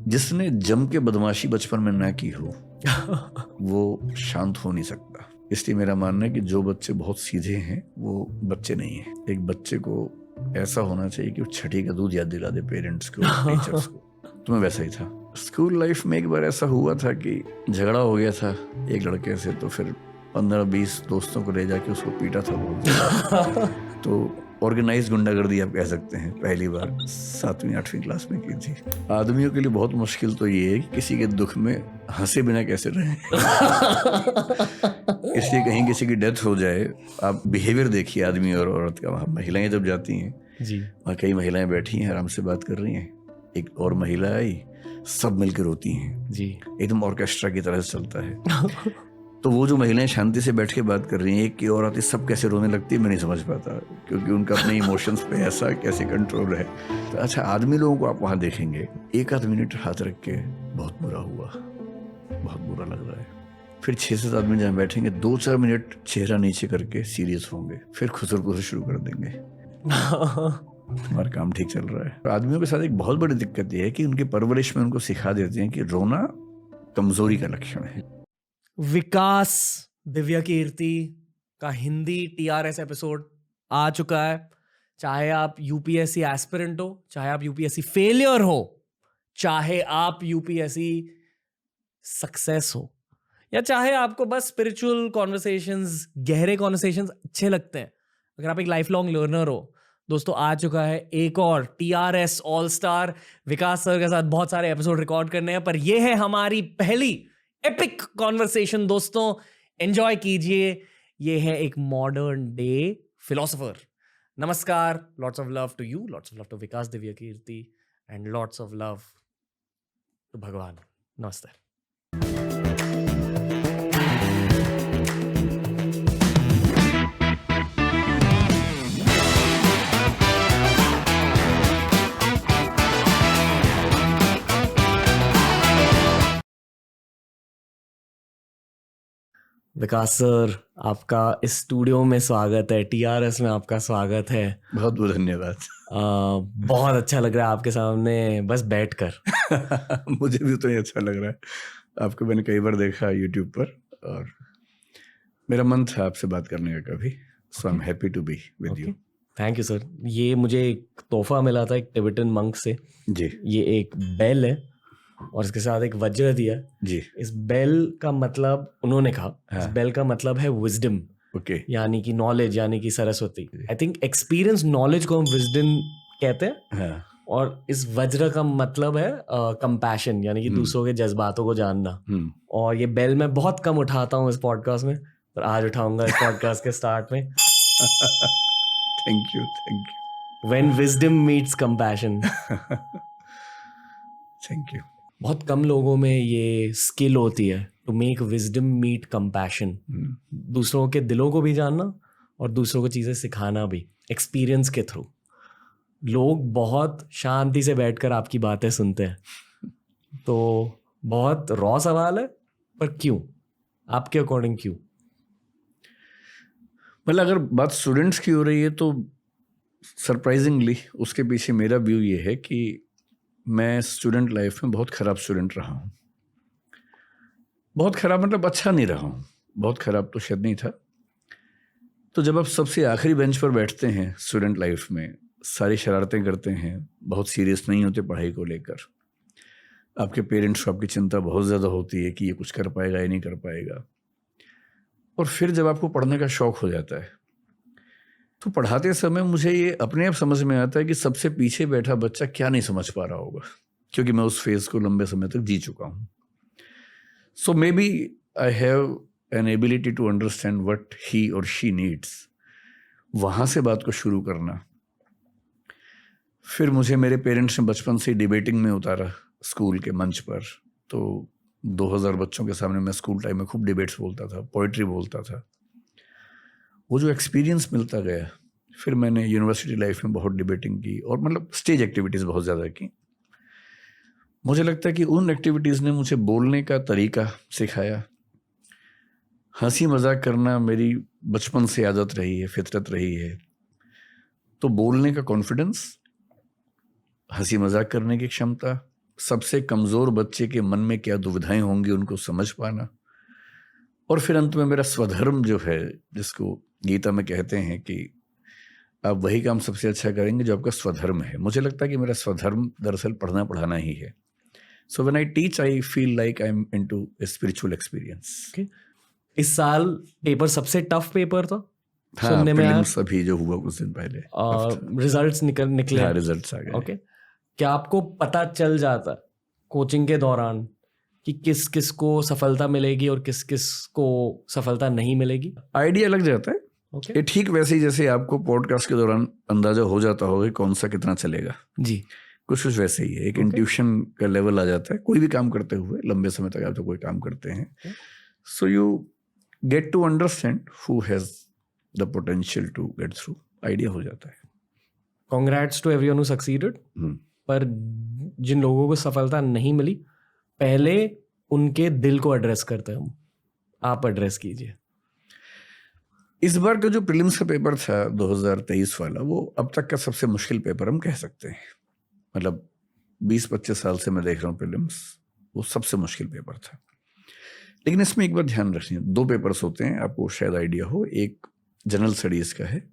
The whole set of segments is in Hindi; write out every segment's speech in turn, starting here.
जिसने जम के बदमाशी बचपन में ना की हो वो शांत हो नहीं सकता। इसलिए मेरा मानना है कि जो बच्चे बहुत सीधे हैं वो बच्चे नहीं हैं। एक बच्चे को ऐसा होना चाहिए कि वो छठी का दूध याद दिला दे पेरेंट्स को, टीचर्स को। तो मैं वैसा ही था। स्कूल लाइफ में एक बार ऐसा हुआ था कि झगड़ा हो गया था एक लड़के से, तो फिर 15-20 दोस्तों को ले जाके उसको पीटा था बहुत। तो ऑर्गेनाइज गुंडागर्दी आप कह सकते हैं, पहली बार 7वीं-8वीं क्लास में की थी। आदमियों के लिए बहुत मुश्किल तो ये है कि किसी के दुख में हंसे बिना कैसे रहें। इसलिए कहीं किसी की डेथ हो जाए, आप बिहेवियर देखिए आदमी और औरत का। वहाँ महिलाएं जब जाती हैं जी, वहाँ कई महिलाएं बैठी हैं, आराम से बात कर रही हैं, एक और महिला आई, सब मिलकर रोती हैं जी। एकदम ऑर्केस्ट्रा की तरह से चलता है। तो वो जो महिलाएं शांति से बैठ के बात कर रही हैं, एक की औरत सब कैसे रोने लगती है मैं नहीं समझ पाता, क्योंकि उनका अपने इमोशंस पे ऐसा कैसे कंट्रोल है। तो अच्छा, आदमी लोगों को आप वहाँ देखेंगे 1-8 मिनट हाथ रख के बहुत बुरा हुआ, बहुत बुरा लग रहा है। फिर 6-7 आदमी जहाँ बैठेंगे 2-4 मिनट चेहरा नीचे करके सीरियस होंगे, फिर खुसर शुरू कर देंगे। हमारा काम ठीक चल रहा है। आदमियों के साथ एक बहुत बड़ी दिक्कत ये है कि उनकी परवरिश में उनको सिखा देते हैं कि रोना कमजोरी का लक्षण है। विकास दिव्या कीर्ति का हिंदी TRS एपिसोड आ चुका है। चाहे आप यूपीएससी एस्पिरेंट हो, चाहे आप यूपीएससी फेलियर हो, चाहे आप यूपीएससी सक्सेस हो, या चाहे आपको बस स्पिरिचुअल कॉन्वर्सेशंस, गहरे कॉन्वर्सेशंस अच्छे लगते हैं, अगर आप एक लाइफ लॉन्ग लर्नर हो, दोस्तों आ चुका है एक और TRS ऑल स्टार। विकास सर के साथ बहुत सारे एपिसोड रिकॉर्ड करने हैं, पर यह है हमारी पहली एपिक कॉन्वर्सेशन। दोस्तों एंजॉय कीजिए। ये है एक मॉडर्न डे फिलोसोफर। नमस्कार, lots of love to you, lots of love to Vikas Divya Kirti, and lots of love to Bhagwan. नमस्ते। विकास सर, आपका इस स्टूडियो में स्वागत है, TRS में आपका स्वागत है। बहुत बहुत धन्यवाद। बहुत अच्छा लग रहा है आपके सामने बस बैठकर। मुझे भी तो ये अच्छा लग रहा है। आपको मैंने कई बार देखा यूट्यूब पर और मेरा मन था आपसे बात करने का कभी, so I am happy to be with you. Thank you sir. ये मुझे एक तोहफा मिला था एक टिबेटन मंक से जी। ये एक बेल है और इसके साथ एक वज्र दिया जी। इस बेल का मतलब, उन्होंने कहा इस बेल का मतलब है विजडम, ओके, यानी कि नॉलेज, यानी कि Saraswati. I think experience knowledge को हम विजडम कहते हैं। हाँ। और इस वज्र का मतलब है कंपैशन, यानी कि दूसरों के जज्बातों को जानना। और ये बेल मैं बहुत कम उठाता हूँ इस पॉडकास्ट में, पर आज उठाऊंगा इस पॉडकास्ट के स्टार्ट में। Thank you, thank you. When wisdom meets compassion। Thank you. बहुत कम लोगों में ये स्किल होती है, to make wisdom meet compassion. दूसरों के दिलों को भी जानना और दूसरों को चीज़ें सिखाना भी एक्सपीरियंस के थ्रू। लोग बहुत शांति से बैठकर आपकी बातें सुनते हैं, तो बहुत रॉ सवाल है, पर क्यों, आपके अकॉर्डिंग क्यों? मतलब अगर बात स्टूडेंट्स की हो रही है तो सरप्राइजिंगली उसके पीछे मेरा व्यू ये है कि मैं स्टूडेंट लाइफ में बहुत ख़राब स्टूडेंट रहा हूँ। बहुत ख़राब मतलब अच्छा नहीं रहा हूँ, बहुत ख़राब तो शायद नहीं था। तो जब आप सबसे आखिरी बेंच पर बैठते हैं स्टूडेंट लाइफ में, सारी शरारतें करते हैं, बहुत सीरियस नहीं होते पढ़ाई को लेकर, आपके पेरेंट्स को आपकी चिंता बहुत ज़्यादा होती है कि ये कुछ कर पाएगा या नहीं कर पाएगा, और फिर जब आपको पढ़ने का शौक़ हो जाता है तो पढ़ाते समय मुझे ये अपने आप समझ में आता है कि सबसे पीछे बैठा बच्चा क्या नहीं समझ पा रहा होगा, क्योंकि मैं उस फेज़ को लंबे समय तक जी चुका हूँ। So may be I have an ability to understand what he और शी नीड्स। वहाँ से बात को शुरू करना। फिर मुझे मेरे पेरेंट्स ने बचपन से डिबेटिंग में उतारा स्कूल के मंच पर, तो 2000 बच्चों के सामने मैं स्कूल टाइम में खूब डिबेट्स बोलता था, पोइट्री बोलता था। वो जो एक्सपीरियंस मिलता गया, फिर मैंने यूनिवर्सिटी लाइफ में बहुत डिबेटिंग की और मतलब स्टेज एक्टिविटीज़ बहुत ज़्यादा की। मुझे लगता है कि उन एक्टिविटीज़ ने मुझे बोलने का तरीका सिखाया। हंसी मजाक करना मेरी बचपन से आदत रही है, फितरत रही है। तो बोलने का कॉन्फिडेंस, हंसी मजाक करने की क्षमता, सबसे कमज़ोर बच्चे के मन में क्या दुविधाएं होंगी उनको समझ पाना, और फिर अंत में मेरा स्वधर्म जो है, जिसको गीता में कहते हैं कि आप वही काम सबसे अच्छा करेंगे जो आपका स्वधर्म है। मुझे लगता है कि मेरा स्वधर्म दरअसल पढ़ना पढ़ाना ही है। So when I teach I feel like I am into a spiritual experience. इस साल पेपर सबसे टफ पेपर था हाँ, सुनने में आया। प्रीलिम्स अभी जो हुआ कुछ दिन पहले रिजल्ट्स निकले। हाँ, रिजल्ट्स आ गए। ओके, क्या आपको पता चल जाता है कोचिंग के दौरान कि किस किस को सफलता मिलेगी और किस किस को सफलता नहीं मिलेगी? आइडिया लग जाता है। ओके ये ठीक वैसे ही जैसे आपको पॉडकास्ट के दौरान अंदाजा हो जाता होगा कि कौन सा कितना चलेगा, जी। कुछ वैसे ही है। एक इंट्यूशन का लेवल आ जाता है कोई भी काम करते हुए। लंबे समय तक आप तो कोई काम करते हैं, so you get to understand who has the potential to get through. Idea हो जाता है। Congrats to everyone who succeeded. पर जिन लोगों को सफलता नहीं मिली, पहले उनके दिल को एड्रेस करते हैं हम। आप एड्रेस कीजिए। इस बार का जो प्रीलिम्स का पेपर था 2023 वाला, वो अब तक का सबसे मुश्किल पेपर हम कह सकते हैं। मतलब 20-25 साल से मैं देख रहा हूँ प्रीलिम्स, वो सबसे मुश्किल पेपर था। लेकिन इसमें एक बात ध्यान रखनी है, 2 पेपर्स होते हैं, आपको शायद आइडिया हो। एक जनरल स्टडीज का है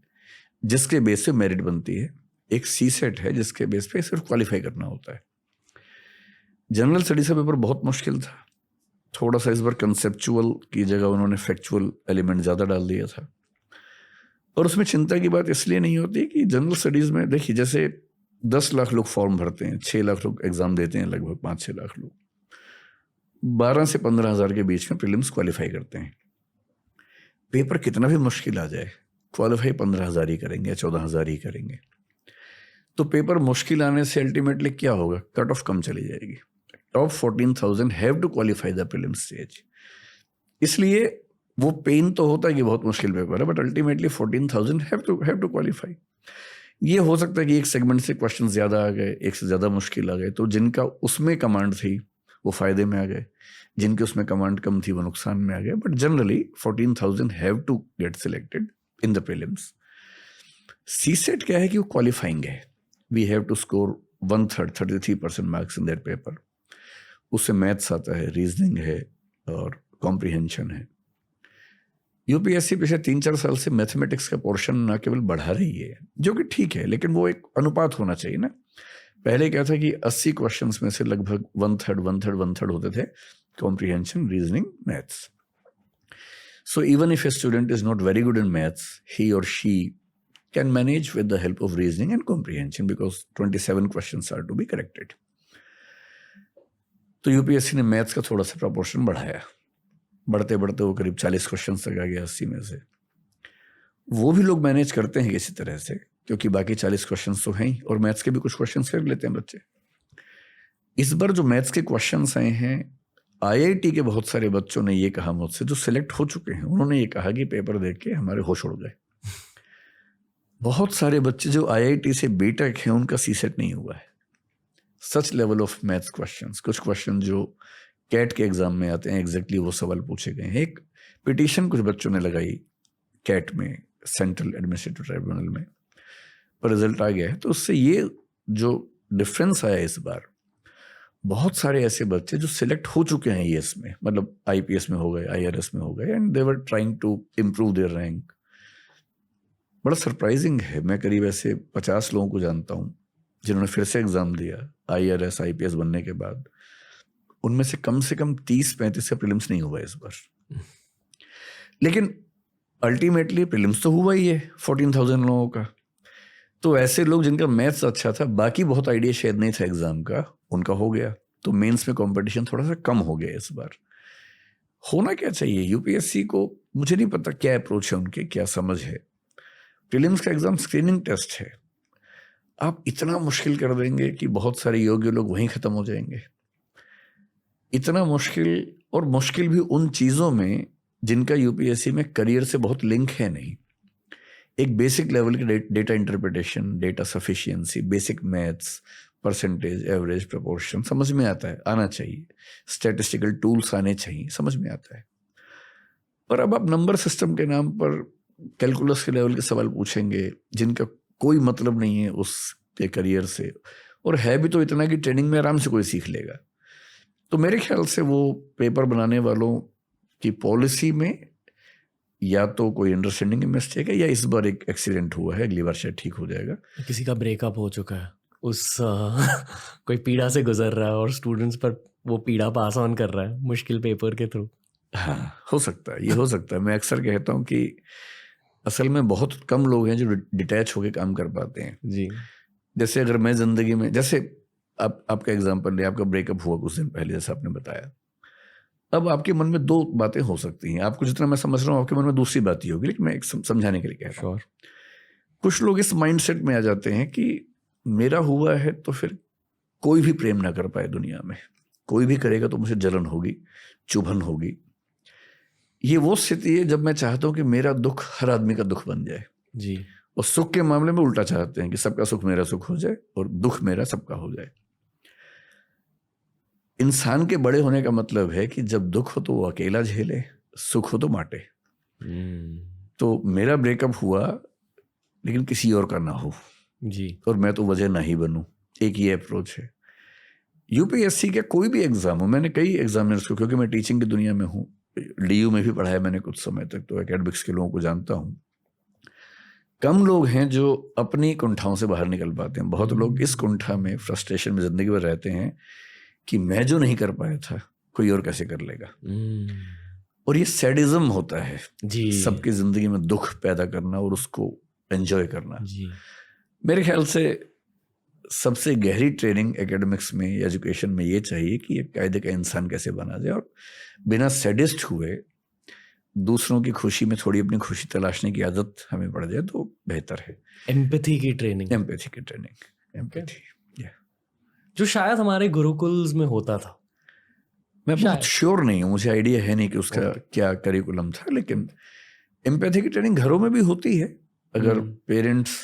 जिसके बेस पे मेरिट बनती है, एक सीसेट है जिसके बेस पे सिर्फ क्वालिफाई करना होता है। जनरल स्टडीज का पेपर बहुत मुश्किल था। थोड़ा सा इस बार कंसेप्चुअल की जगह उन्होंने फैक्चुअल एलिमेंट ज़्यादा डाल दिया था। और उसमें चिंता की बात इसलिए नहीं होती कि जनरल स्टडीज़ में देखिए, जैसे 10 लाख लोग फॉर्म भरते हैं, 6 लाख लोग एग्ज़ाम देते हैं, लगभग 5-6 लाख लोग 12 से 15 हज़ार के बीच में प्रीलिम्स क्वालिफाई करते हैं। पेपर कितना भी मुश्किल आ जाए, क्वालिफाई 15 हज़ार ही करेंगे या 14 हज़ार ही करेंगे। तो पेपर मुश्किल आने से अल्टीमेटली क्या होगा, कट ऑफ कम चली जाएगी। Top 14,000 have to qualify the prelims stage. इसलिए वो पेन तो होता है कि बहुत मुश्किल पेपर है, but ultimately 14,000 have to qualify. ये हो सकता है कि एक सेगमेंट से क्वेश्चन ज़्यादा आ गए, एक से ज़्यादा मुश्किल आ गए, तो जिनका उसमें कमांड थी वो फ़ायदे में आ गए, जिनके उसमें कमांड कम थी वो नुकसान में आ गए। But generally 14,000 have to get selected in the prelims. CSAT क्या है कि वो क्वालिफाइंग है। We have to score 1/3 33% marks in that paper. उससे मैथ्स आता है, रीजनिंग है और कॉम्प्रिहेंशन है। यूपीएससी पिछले 3-4 साल से मैथमेटिक्स का पोर्शन ना केवल बढ़ा रही है, जो कि ठीक है, लेकिन वो एक अनुपात होना चाहिए ना। पहले क्या था कि 80 क्वेश्चंस में से लगभग 1/3 होते थे comprehension, reasoning, maths. So even if a student is not very good in maths, he और she can manage with the help of reasoning and comprehension, because 27 questions are to be corrected. तो यूपीएससी ने मैथ्स का थोड़ा सा प्रपोर्शन बढ़ाया, बढ़ते बढ़ते वो करीब 40 क्वेश्चन तक आ गया 80 में से। वो भी लोग मैनेज करते हैं किसी तरह से, क्योंकि बाकी 40 क्वेश्चन तो हैं ही, और मैथ्स के भी कुछ क्वेश्चन कर लेते हैं बच्चे। इस बार जो मैथ्स के क्वेश्चन आए हैं, आईआईटी के बहुत सारे बच्चों ने ये कहा मुझसे, जो सिलेक्ट हो चुके हैं, उन्होंने ये कहा कि पेपर देख के हमारे होश उड़ गए। बहुत सारे बच्चे जो आईआईटी से बीटेक हैं, उनका सीसेट नहीं हुआ है। सच लेवल ऑफ मैथ्स क्वेश्चंस, कुछ क्वेश्चन जो कैट के एग्जाम में आते हैं, एग्जैक्टली वो सवाल पूछे गए हैं। एक पिटीशन कुछ बच्चों ने लगाई कैट में, सेंट्रल एडमिनिस्ट्रेटिव ट्राइब्यूनल में, पर रिजल्ट आ गया है। तो उससे ये जो डिफरेंस आया इस बार, बहुत सारे ऐसे बच्चे जो सिलेक्ट हो चुके हैं ईएस में, मतलब आईपीएस में हो गए, आईआरएस में हो गए, and they were trying to improve their rank. बड़ा सरप्राइजिंग है। मैं करीब ऐसे 50 लोगों को जानता हूँ जिन्होंने फिर से एग्जाम दिया आईआरएस आईपीएस बनने के बाद। उनमें से कम 30-35 का प्रीलिम्स नहीं हुआ इस बार। लेकिन अल्टीमेटली प्रीलिम्स तो हुआ ही है 14,000 लोगों का। तो ऐसे लोग जिनका मैथ्स अच्छा था, बाकी बहुत आइडिया शायद नहीं था एग्जाम का, उनका हो गया। तो मेंस में कंपटीशन थोड़ा सा कम हो गया इस बार। होना क्या चाहिए यूपीएससी को, मुझे नहीं पता क्या अप्रोच है उनके, क्या समझ है। प्रीलिम्स का एग्जाम स्क्रीनिंग टेस्ट है। आप इतना मुश्किल कर देंगे कि बहुत सारे योग्य लोग वहीं खत्म हो जाएंगे। इतना मुश्किल, और मुश्किल भी उन चीज़ों में जिनका यूपीएससी में करियर से बहुत लिंक है नहीं। एक बेसिक लेवल की data interpretation, data sufficiency, basic maths, percentage, average, proportion समझ में आता है, आना चाहिए। स्टैटिस्टिकल टूल्स आने चाहिए, समझ में आता है। पर अब आप नंबर सिस्टम के नाम पर कैलकुलस के लेवल के सवाल पूछेंगे जिनका कोई मतलब नहीं है उसके करियर से, और है भी तो इतना कि ट्रेनिंग में आराम से कोई सीख लेगा। तो मेरे ख्याल से वो पेपर बनाने वालों की पॉलिसी में या तो कोई अंडरस्टैंडिंग मिस्टेक है, या इस बार एक एक्सीडेंट हुआ है, अगली बार शायद ठीक हो जाएगा। किसी का ब्रेकअप हो चुका है, उस कोई पीड़ा से गुजर रहा है और स्टूडेंट्स पर वो पीड़ा पास ऑन कर रहा है मुश्किल पेपर के थ्रू। हाँ, हो सकता है, ये हो सकता है। मैं अक्सर कहता हूँ कि असल में बहुत कम लोग हैं जो डिटैच होकर काम कर पाते हैं जी। जैसे अगर मैं जिंदगी में, जैसे आपका एग्जांपल ले, आपका ब्रेकअप हुआ कुछ दिन पहले जैसा आपने बताया, अब आपके मन में दो बातें हो सकती हैं। आपको जितना मैं समझ रहा हूँ आपके मन में दूसरी बात ही होगी, लेकिन मैं एक समझाने के लिए कह रहा हूँ। कुछ लोग इस माइंडसेट में आ जाते हैं कि मेरा हुआ है तो फिर कोई भी प्रेम ना कर पाए दुनिया में, कोई भी करेगा तो मुझे जलन होगी, चुभन होगी। ये वो स्थिति है जब मैं चाहता हूँ कि मेरा दुख हर आदमी का दुख बन जाए जी। और सुख के मामले में उल्टा चाहते हैं कि सबका सुख मेरा सुख हो जाए और दुख मेरा सबका हो जाए। इंसान के बड़े होने का मतलब है कि जब दुख हो तो वो अकेला झेले, सुख हो तो बांटे। तो मेरा ब्रेकअप हुआ लेकिन किसी और का ना हो जी, और मैं तो वजह ना ही बनूं, एक ये अप्रोच है। यूपीएससी का कोई भी एग्जाम हो, मैंने कई एग्जामिनर्स को, क्योंकि मैं टीचिंग की दुनिया में हूँ, डीयू में भी पढ़ाया मैंने कुछ समय तक, तो एकेडमिक्स के लोगों को जानता हूँ। कम लोग हैं जो अपनी कुंठाओं से बाहर निकल पाते हैं। बहुत लोग इस कुंठा में, फ्रस्ट्रेशन में जिंदगी भर रहते हैं कि मैं जो नहीं कर पाया था कोई और कैसे कर लेगा। और ये सैडिज्म होता है जी, सबकी जिंदगी में दुख पैदा करना और उसको एंजॉय करना। जी। मेरे ख्याल से सबसे गहरी ट्रेनिंग एकेडमिक्स में, एजुकेशन में ये चाहिए कि एक कायदे का इंसान कैसे बना जाए और बिना सैडिस्ट हुए दूसरों की खुशी में थोड़ी अपनी खुशी तलाशने की आदत हमें पड़ जाए तो बेहतर है। एम्पैथी की ट्रेनिंग, एम्पैथी जो शायद हमारे गुरुकुल्स में होता था। मैं बहुत श्योर नहीं हूँ, मुझे आइडिया है नहीं कि उसका क्या करिकुलम था, लेकिन एम्पैथी की ट्रेनिंग घरों में भी होती है। अगर पेरेंट्स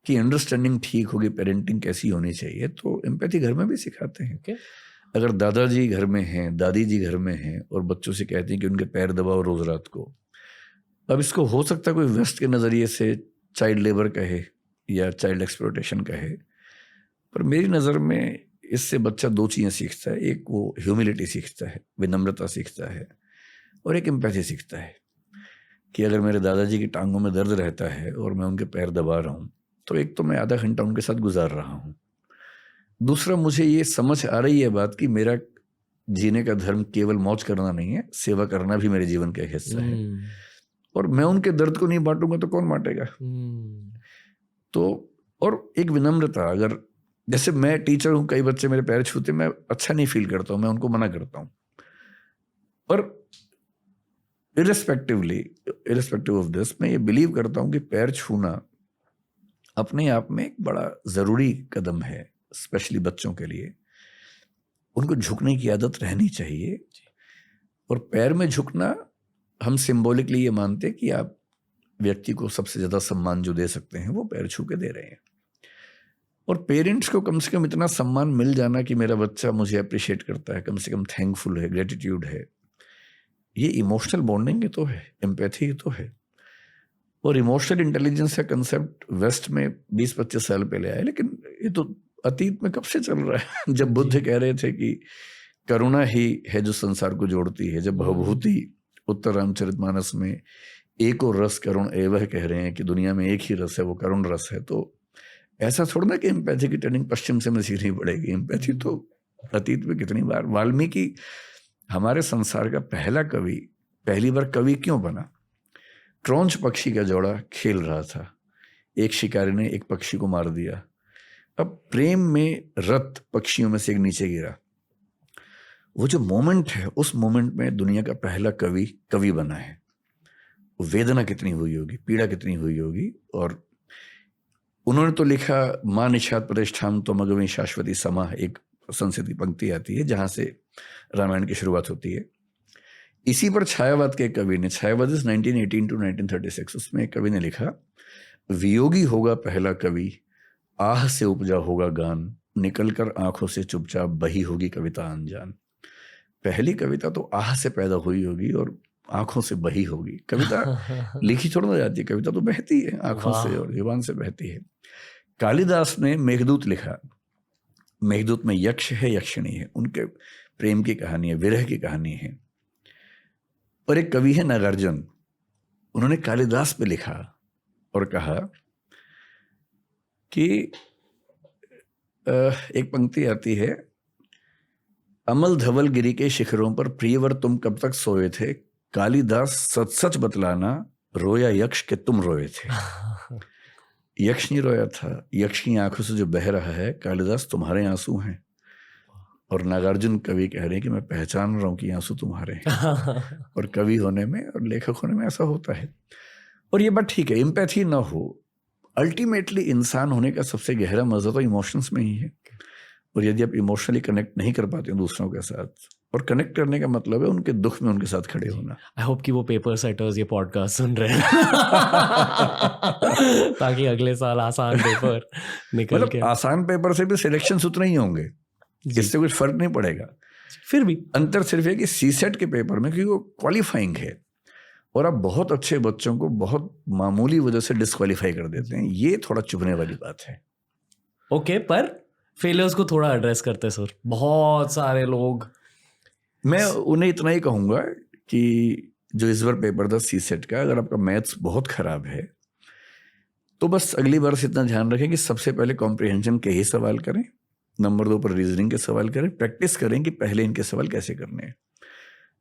की अंडरस्टैंडिंग ठीक होगी, पेरेंटिंग कैसी होनी चाहिए, तो एम्पैथी घर में भी सिखाते हैं। अगर दादाजी घर में हैं, दादी जी घर में हैं और बच्चों से कहते हैं कि उनके पैर दबाओ रोज रात को, अब इसको हो सकता है कोई वेस्ट के नज़रिए से चाइल्ड लेबर कहे या चाइल्ड एक्सप्लॉयटेशन कहे, पर मेरी नज़र में इससे बच्चा दो चीज़ें सीखता है। एक वो ह्यूमिलिटी सीखता है, विनम्रता सीखता है, और एक एम्पैथी सीखता है कि अगर मेरे दादाजी की टांगों में दर्द रहता है और मैं उनके पैर दबा रहा हूँ, तो एक तो मैं आधा घंटा उनके साथ गुजार रहा हूँ, दूसरा मुझे ये समझ आ रही है बात कि मेरा जीने का धर्म केवल मौज करना नहीं है, सेवा करना भी मेरे जीवन का एक हिस्सा है। और मैं उनके दर्द को नहीं बांटूंगा तो कौन बांटेगा। तो और एक विनम्रता, अगर जैसे मैं टीचर हूँ, कई बच्चे मेरे पैर छूते, मैं अच्छा नहीं फील करता हूँ, मैं उनको मना करता हूँ, पर इरेस्पेक्टिव ऑफ दिस मैं ये बिलीव करता हूँ कि पैर छूना अपने आप में एक बड़ा जरूरी कदम है, स्पेशली बच्चों के लिए। उनको झुकने की आदत रहनी चाहिए, और पैर में झुकना हम सिंबॉलिकली ये मानते कि आप व्यक्ति को सबसे ज्यादा सम्मान जो दे सकते हैं वो पैर छू के दे रहे हैं। और पेरेंट्स को कम से कम इतना सम्मान मिल जाना कि मेरा बच्चा मुझे अप्रिशिएट करता है, कम से कम थैंकफुल है, ग्रेटिट्यूड है, ये इमोशनल बॉन्डिंग तो है, एम्पैथी तो है। और इमोशनल इंटेलिजेंस का कंसेप्ट वेस्ट में 20-25 साल पहले आया, लेकिन ये तो अतीत में कब से चल रहा है। जब बुद्ध कह रहे थे कि करुणा ही है जो संसार को जोड़ती है, जब भवभूति उत्तर रामचरितमानस में एको रस करुण एवह कह रहे हैं कि दुनिया में एक ही रस है, वो करुण रस है, तो ऐसा थोड़ा ना कि एम्पैथी की ट्रेनिंग पश्चिम से में सीखनी पड़ेगी। एम्पैथी तो अतीत में कितनी बार, वाल्मीकि हमारे संसार का पहला कवि, पहली बार कवि क्यों बना? ट्रोंच पक्षी का जोड़ा खेल रहा था, एक शिकारी ने एक पक्षी को मार दिया, अब प्रेम में रत पक्षियों में से एक नीचे गिरा। वो जो मोमेंट है, उस मोमेंट में दुनिया का पहला कवि बना है। वेदना कितनी हुई होगी, पीड़ा कितनी हुई होगी। और उन्होंने तो लिखा, मां निषाद प्रतिष्ठाम तो मगवी शाश्वती समा, एक संस्कृत की पंक्ति आती है जहां से रामायण की शुरुआत होती है। इसी पर छायावाद के कवि ने, छायावाद 1918 to 1936, उसमें एक कवि ने लिखा, वियोगी होगा पहला कवि, आह से उपजा होगा गान, निकलकर आंखों से चुपचाप बही होगी कविता अनजान। पहली कविता तो आह से पैदा हुई होगी और आंखों से बही होगी। कविता लिखी थोड़ा ना जाती है, कविता तो बहती है आंखों से और जुबान से बहती है। कालिदास ने मेघदूत लिखा, मेघदूत में यक्ष है, यक्षिणी है, उनके प्रेम की कहानी है, विरह की कहानी है। और एक कवि है नागार्जुन, उन्होंने कालिदास पे लिखा और कहा कि एक पंक्ति आती है, अमल धवल गिरी के शिखरों पर प्रियवर तुम कब तक सोए थे, कालिदास सच सच बतलाना, रोया यक्ष के तुम रोए थे। यक्ष नहीं रोया था, यक्ष की आंखों से जो बह रहा है, कालिदास तुम्हारे आंसू हैं। और नागार्जुन कवि कह रहे हैं कि मैं पहचान रहा हूं कि आंसू तुम्हारे हैं। और कवि होने में और लेखक होने में ऐसा होता है। और ये बात ठीक है, एम्पैथी ना हो, अल्टीमेटली इंसान होने का सबसे गहरा मजा तो इमोशंस में ही है। और यदि आप इमोशनली कनेक्ट नहीं कर पाते हैं दूसरों के साथ, और कनेक्ट करने का मतलब है उनके दुख में उनके साथ खड़े होना। आई होप कि वो पेपर सेटर्स ये पॉडकास्ट सुन रहे हैं ताकि अगले साल आसान पेपर निकल मतलब के। आसान पेपर से भी सिलेक्शन उतने ही होंगे, इससे कुछ फर्क नहीं पड़ेगा। फिर भी अंतर सिर्फ है कि सीसेट के पेपर में, क्योंकि वो क्वालिफाइंग है और आप बहुत अच्छे बच्चों को बहुत मामूली वजह से डिस्क्वालीफाई कर देते हैं, ये थोड़ा चुभने वाली बात है। ओके, पर फेलियर्स को थोड़ा एड्रेस करते हैं सर। बहुत सारे लोग, मैं उन्हें इतना ही कहूँगा कि जो इस बार पेपर था सीसेट का, अगर आपका मैथ्स बहुत खराब है तो बस अगली बार से इतना ध्यान रखें कि सबसे पहले कॉम्प्रिहेंशन के ही सवाल करें, नंबर 2 पर रीजनिंग के सवाल करें, प्रैक्टिस करें कि पहले इनके सवाल कैसे करने हैं।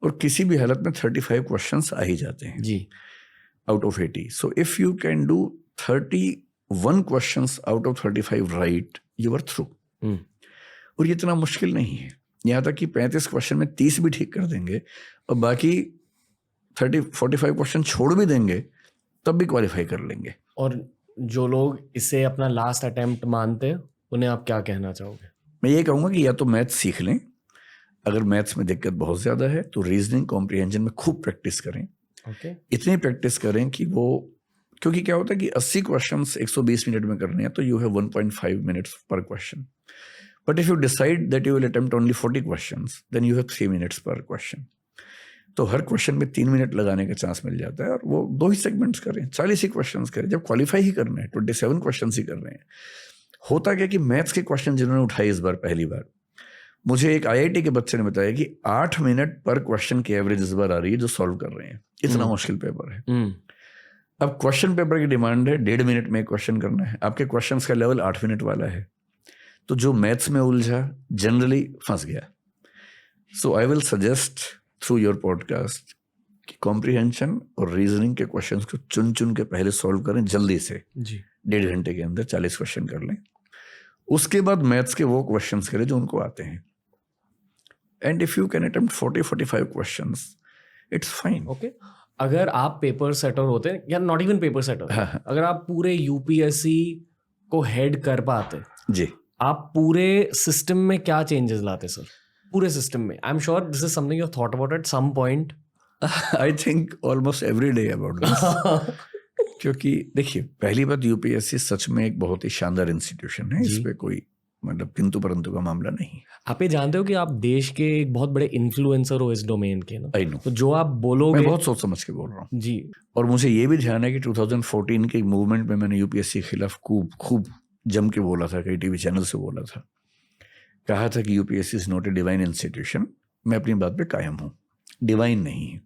और किसी भी हालत में 35 क्वेश्चंस आ ही जाते हैं जी, out of 80। So if you can do 31 questions out of 35 right, you are through. और ये इतना मुश्किल नहीं है, यहाँ तक कि 35 क्वेश्चन में 30 भी ठीक कर देंगे और बाकी 45 क्वेश्चन छोड़ भी देंगे, तब भी क्वालिफाई कर लेंगे। और जो लोग इसे अपना लास्ट अटेम्प्ट मानते हैं, उन्हें आप क्या कहना चाहोगे? मैं ये कहूँगा कि या तो मैथ्स सीख लें, अगर मैथ्स में दिक्कत बहुत ज़्यादा है तो रीजनिंग कॉम्प्रिहेंशन में खूब प्रैक्टिस करें। ओके, इतनी प्रैक्टिस करें कि वो, क्योंकि क्या होता है कि 80 क्वेश्चंस 120 मिनट में करने हैं तो यू हैव 1.5 मिनट्स पर question. But if you decide that you will attempt only 40 questions, then you have 3 minutes पर क्वेश्चन। तो हर क्वेश्चन में 3 मिनट लगाने का चांस मिल जाता है। और वो 2 ही सेगमेंट्स करें, 40 ही क्वेश्चंस करें। जब क्वालिफाई ही करना है, 27 क्वेश्चन ही कर रहे हैं। होता क्या कि मैथ्स के क्वेश्चन जिन्होंने उठाए इस बार पहली बार, मुझे एक IIT के बच्चे ने बताया कि 8 मिनट पर क्वेश्चन की एवरेज इस बार आ रही है जो सॉल्व कर रहे हैं। इतना मुश्किल पेपर है। अब क्वेश्चन पेपर की डिमांड है 1.5 मिनट में एक क्वेश्चन करना है, आपके क्वेश्चन का लेवल 8 मिनट वाला है, तो जो मैथ्स में उलझा जनरली फंस गया। So I will suggest through your podcast कि कॉम्प्रिहेंशन और रीजनिंग के क्वेश्चंस को चुन चुन के पहले सॉल्व करें जल्दी से जी, 1.5 घंटे के अंदर 40 क्वेश्चन कर लें। उसके बाद मैथ्स के वो क्वेश्चंस करें जो उनको आते हैं। And if you can attempt 40-45 questions, it's fine. Okay. अगर आप पेपर सेटर होते हैं, या नॉट इवन पेपर सेटर, अगर आप पूरे UPSC को हेड कर पाते जी, आप पूरे सिस्टम में क्या चेंजेस लाते सर? पूरे सिस्टम में, I am sure this is something you thought about at some point. I think almost every day about this. क्योंकि देखिए, पहली बात, UPSC सच में एक बहुत ही शानदार इंस्टीट्यूशन है, इस पे कोई मतलब किंतु परंतु का मामला नहीं। आप ये जानते हो कि आप देश के एक बहुत बड़े इन्फ्लुएंसर हो इस डोमेन के ना? आई नो, तो जो आप बोलोगे, मैं बहुत सोच समझ के बोल रहा हूँ जी। और मुझे ये भी ध्यान है कि 2014 के मूवमेंट में मैंने UPSC के खिलाफ खूब जम के बोला था, कई TV चैनल से बोला था, कहा था कि UPSC is not a divine institution. मैं अपनी बात पे कायम हूँ, डिवाइन नहीं है।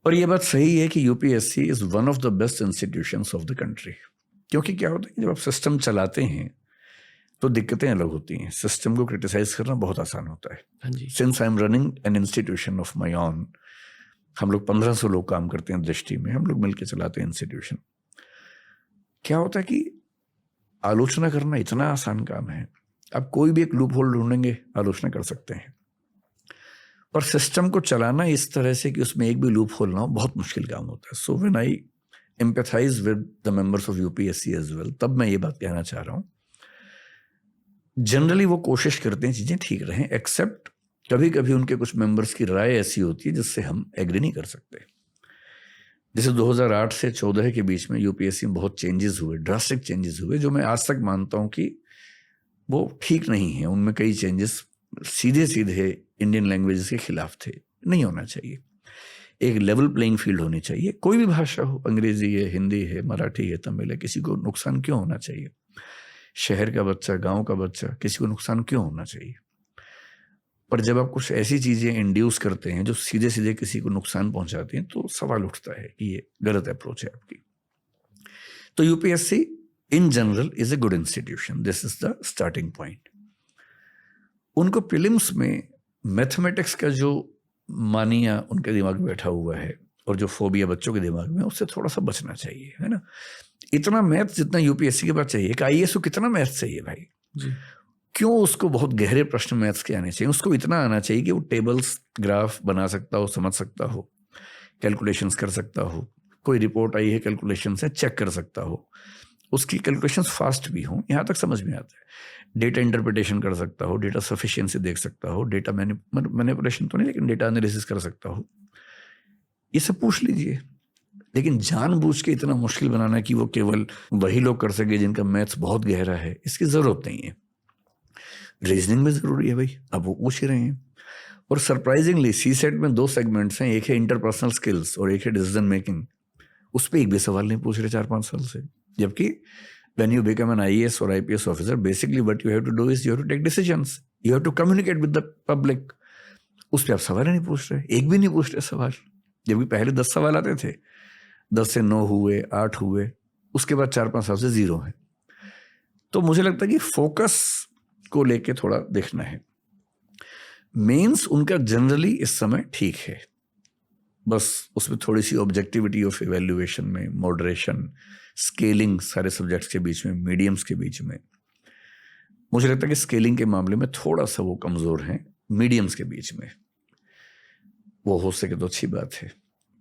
और ये बात सही है कि UPSC is one of the best institutions of the country. क्योंकि क्या होता है कि जब आप सिस्टम चलाते हैं तो दिक्कतें अलग होती हैं। सिस्टम को क्रिटिसाइज करना बहुत आसान होता है। हाँ जी, since I am running an institution of my own, हम लोग 1500 लोग काम करते हैं दृष्टि में, हम लोग मिलकर चलाते हैं इंस्टीट्यूशन। क्या होता है कि आलोचना करना इतना आसान काम है, आप कोई भी एक लूप होल ढूंढेंगे, आलोचना कर सकते हैं। पर सिस्टम को चलाना इस तरह से कि उसमें एक भी लूप होल ना हो, बहुत मुश्किल काम होता है। So when I empathise with the members of UPSC as well, तब मैं ये बात कहना चाह रहा हूँ, जनरली वो कोशिश करते हैं चीजें ठीक रहें, एक्सेप्ट कभी कभी उनके कुछ मेंबर्स की राय ऐसी होती है जिससे हम एग्री नहीं कर सकते। जैसे 2008 से 14 के बीच में UPSC में बहुत चेंजेस हुए, ड्रास्टिक चेंजेस हुए, जो मैं आज तक मानता हूं कि वो ठीक नहीं है। उनमें कई चेंजेस सीधे सीधे इंडियन लैंग्वेजेस के खिलाफ थे, नहीं होना चाहिए। एक लेवल प्लेइंग फील्ड होनी चाहिए, कोई भी भाषा हो, अंग्रेजी है, हिंदी है, मराठी है, तमिल है, किसी को नुकसान क्यों होना चाहिए। शहर का बच्चा, गांव का बच्चा, किसी को नुकसान क्यों होना चाहिए? पर जब आप कुछ ऐसी चीजें इंड्यूस करते हैं जो सीधे सीधे किसी को नुकसान पहुंचाती हैं, तो सवाल उठता है कि ये गलत अप्रोच है आपकी। तो UPSC in general is a good institution, this is the starting point. उनको प्रीलिम्स में मैथमेटिक्स का जो मानिया उनके दिमाग में बैठा हुआ है और जो फोबिया बच्चों के दिमाग में, उससे थोड़ा सा बचना चाहिए, है ना। इतना मैथ जितना यूपीएससी के पास चाहिए, कि आईएएस को कितना मैथ चाहिए भाई जी। क्यों उसको बहुत गहरे प्रश्न मैथ्स के आने चाहिए? उसको इतना आना चाहिए कि वो टेबल्स, ग्राफ बना सकता हो, समझ सकता हो, कैलकुलेशंस कर सकता हो, कोई रिपोर्ट आई है कैलकुलेशन से चेक कर सकता हो, उसकी कैलकुलेशंस फास्ट भी हों, यहाँ तक समझ में आता है। डेटा इंटरप्रिटेशन कर सकता हो, डेटा सफिशिएंसी देख सकता हो, डेटा मैनिपुलेशन तो नहीं लेकिन डेटा एनालिसिस कर सकता हो, ये सब पूछ लीजिए। लेकिन जानबूझ के इतना मुश्किल बनाना कि वो केवल वही लोग कर सके जिनका मैथ्स बहुत गहरा है, इसकी जरूरत नहीं है। रीजनिंग में जरूरी है भाई, अब वो पूछ ही रहे हैं। और सरप्राइजिंगली सीसेट में 2 सेगमेंट्स हैं, एक है इंटरपर्सनल स्किल्स और एक है डिसीजन मेकिंग। उस पर एक भी सवाल नहीं पूछ रहे 4-5 साल से। जबकि when you become an IAS or IPS officer, basically what you have to do is you have to take decisions, you have to communicate with the public. उस पर आप सवाल नहीं पूछ रहे, एक भी नहीं पूछ रहे सवाल। जबकि पहले 10 सवाल आते थे, 10 से 9 हुए, 8 हुए, उसके बाद 4-5 साल से 0 है। तो मुझे लगता है कि फोकस को लेके थोड़ा देखना है। मेंस उनका जनरली इस समय ठीक है, बस उसमें थोड़ी सी ऑब्जेक्टिविटी ऑफ इवैल्यूएशन में, मॉडरेशन, स्केलिंग सारे सब्जेक्ट्स के बीच में, मीडियम्स के बीच में, मुझे लगता है कि स्केलिंग के मामले में थोड़ा सा वो कमजोर हैं। मीडियम्स के बीच में वो हो सके तो अच्छी बात है,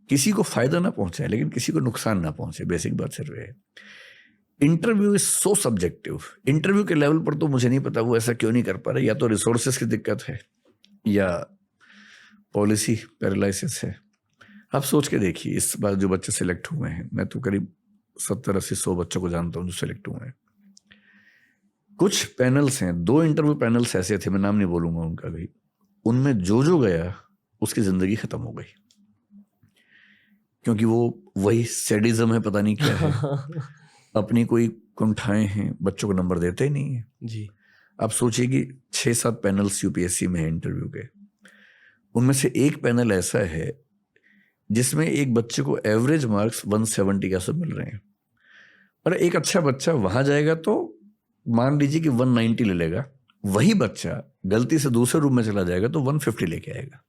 किसी को फायदा ना पहुंचाए लेकिन किसी को नुकसान ना पहुंचे, बेसिक बात सिर्फ है। Interview is so subjective. Interview के लेवल पर तो मुझे नहीं पता वो ऐसा क्यों नहीं कर पा रहे, या तो रिसोर्सेस की दिक्कत है या पॉलिसी पैरालिसिस है। आप सोच के देखिए, इस बार जो बच्चे सिलेक्ट हुए हैं, मैं तो करीब 70-80-100 बच्चों को जानता हूं जो सिलेक्ट हुए हैं। कुछ पैनल्स हैं, 2 इंटरव्यू पैनल्स ऐसे थे, मैं नाम नहीं बोलूंगा उनका भी, उनमें जो गया उसकी जिंदगी खत्म हो गई, क्योंकि वो वही सैडिज्म है, पता नहीं क्या है, अपनी कोई कुंठाएं हैं, बच्चों को नंबर देते ही नहीं है जी। आप सोचिए कि 6-7 पैनल्स यूपीएससी में है इंटरव्यू के, उनमें से एक पैनल ऐसा है जिसमें एक बच्चे को एवरेज मार्क्स 170 का सब मिल रहे हैं, और एक अच्छा बच्चा वहां जाएगा तो मान लीजिए कि 190 ले लेगा, वही बच्चा गलती से दूसरे रूम में चला जाएगा तो 150 लेके आएगा।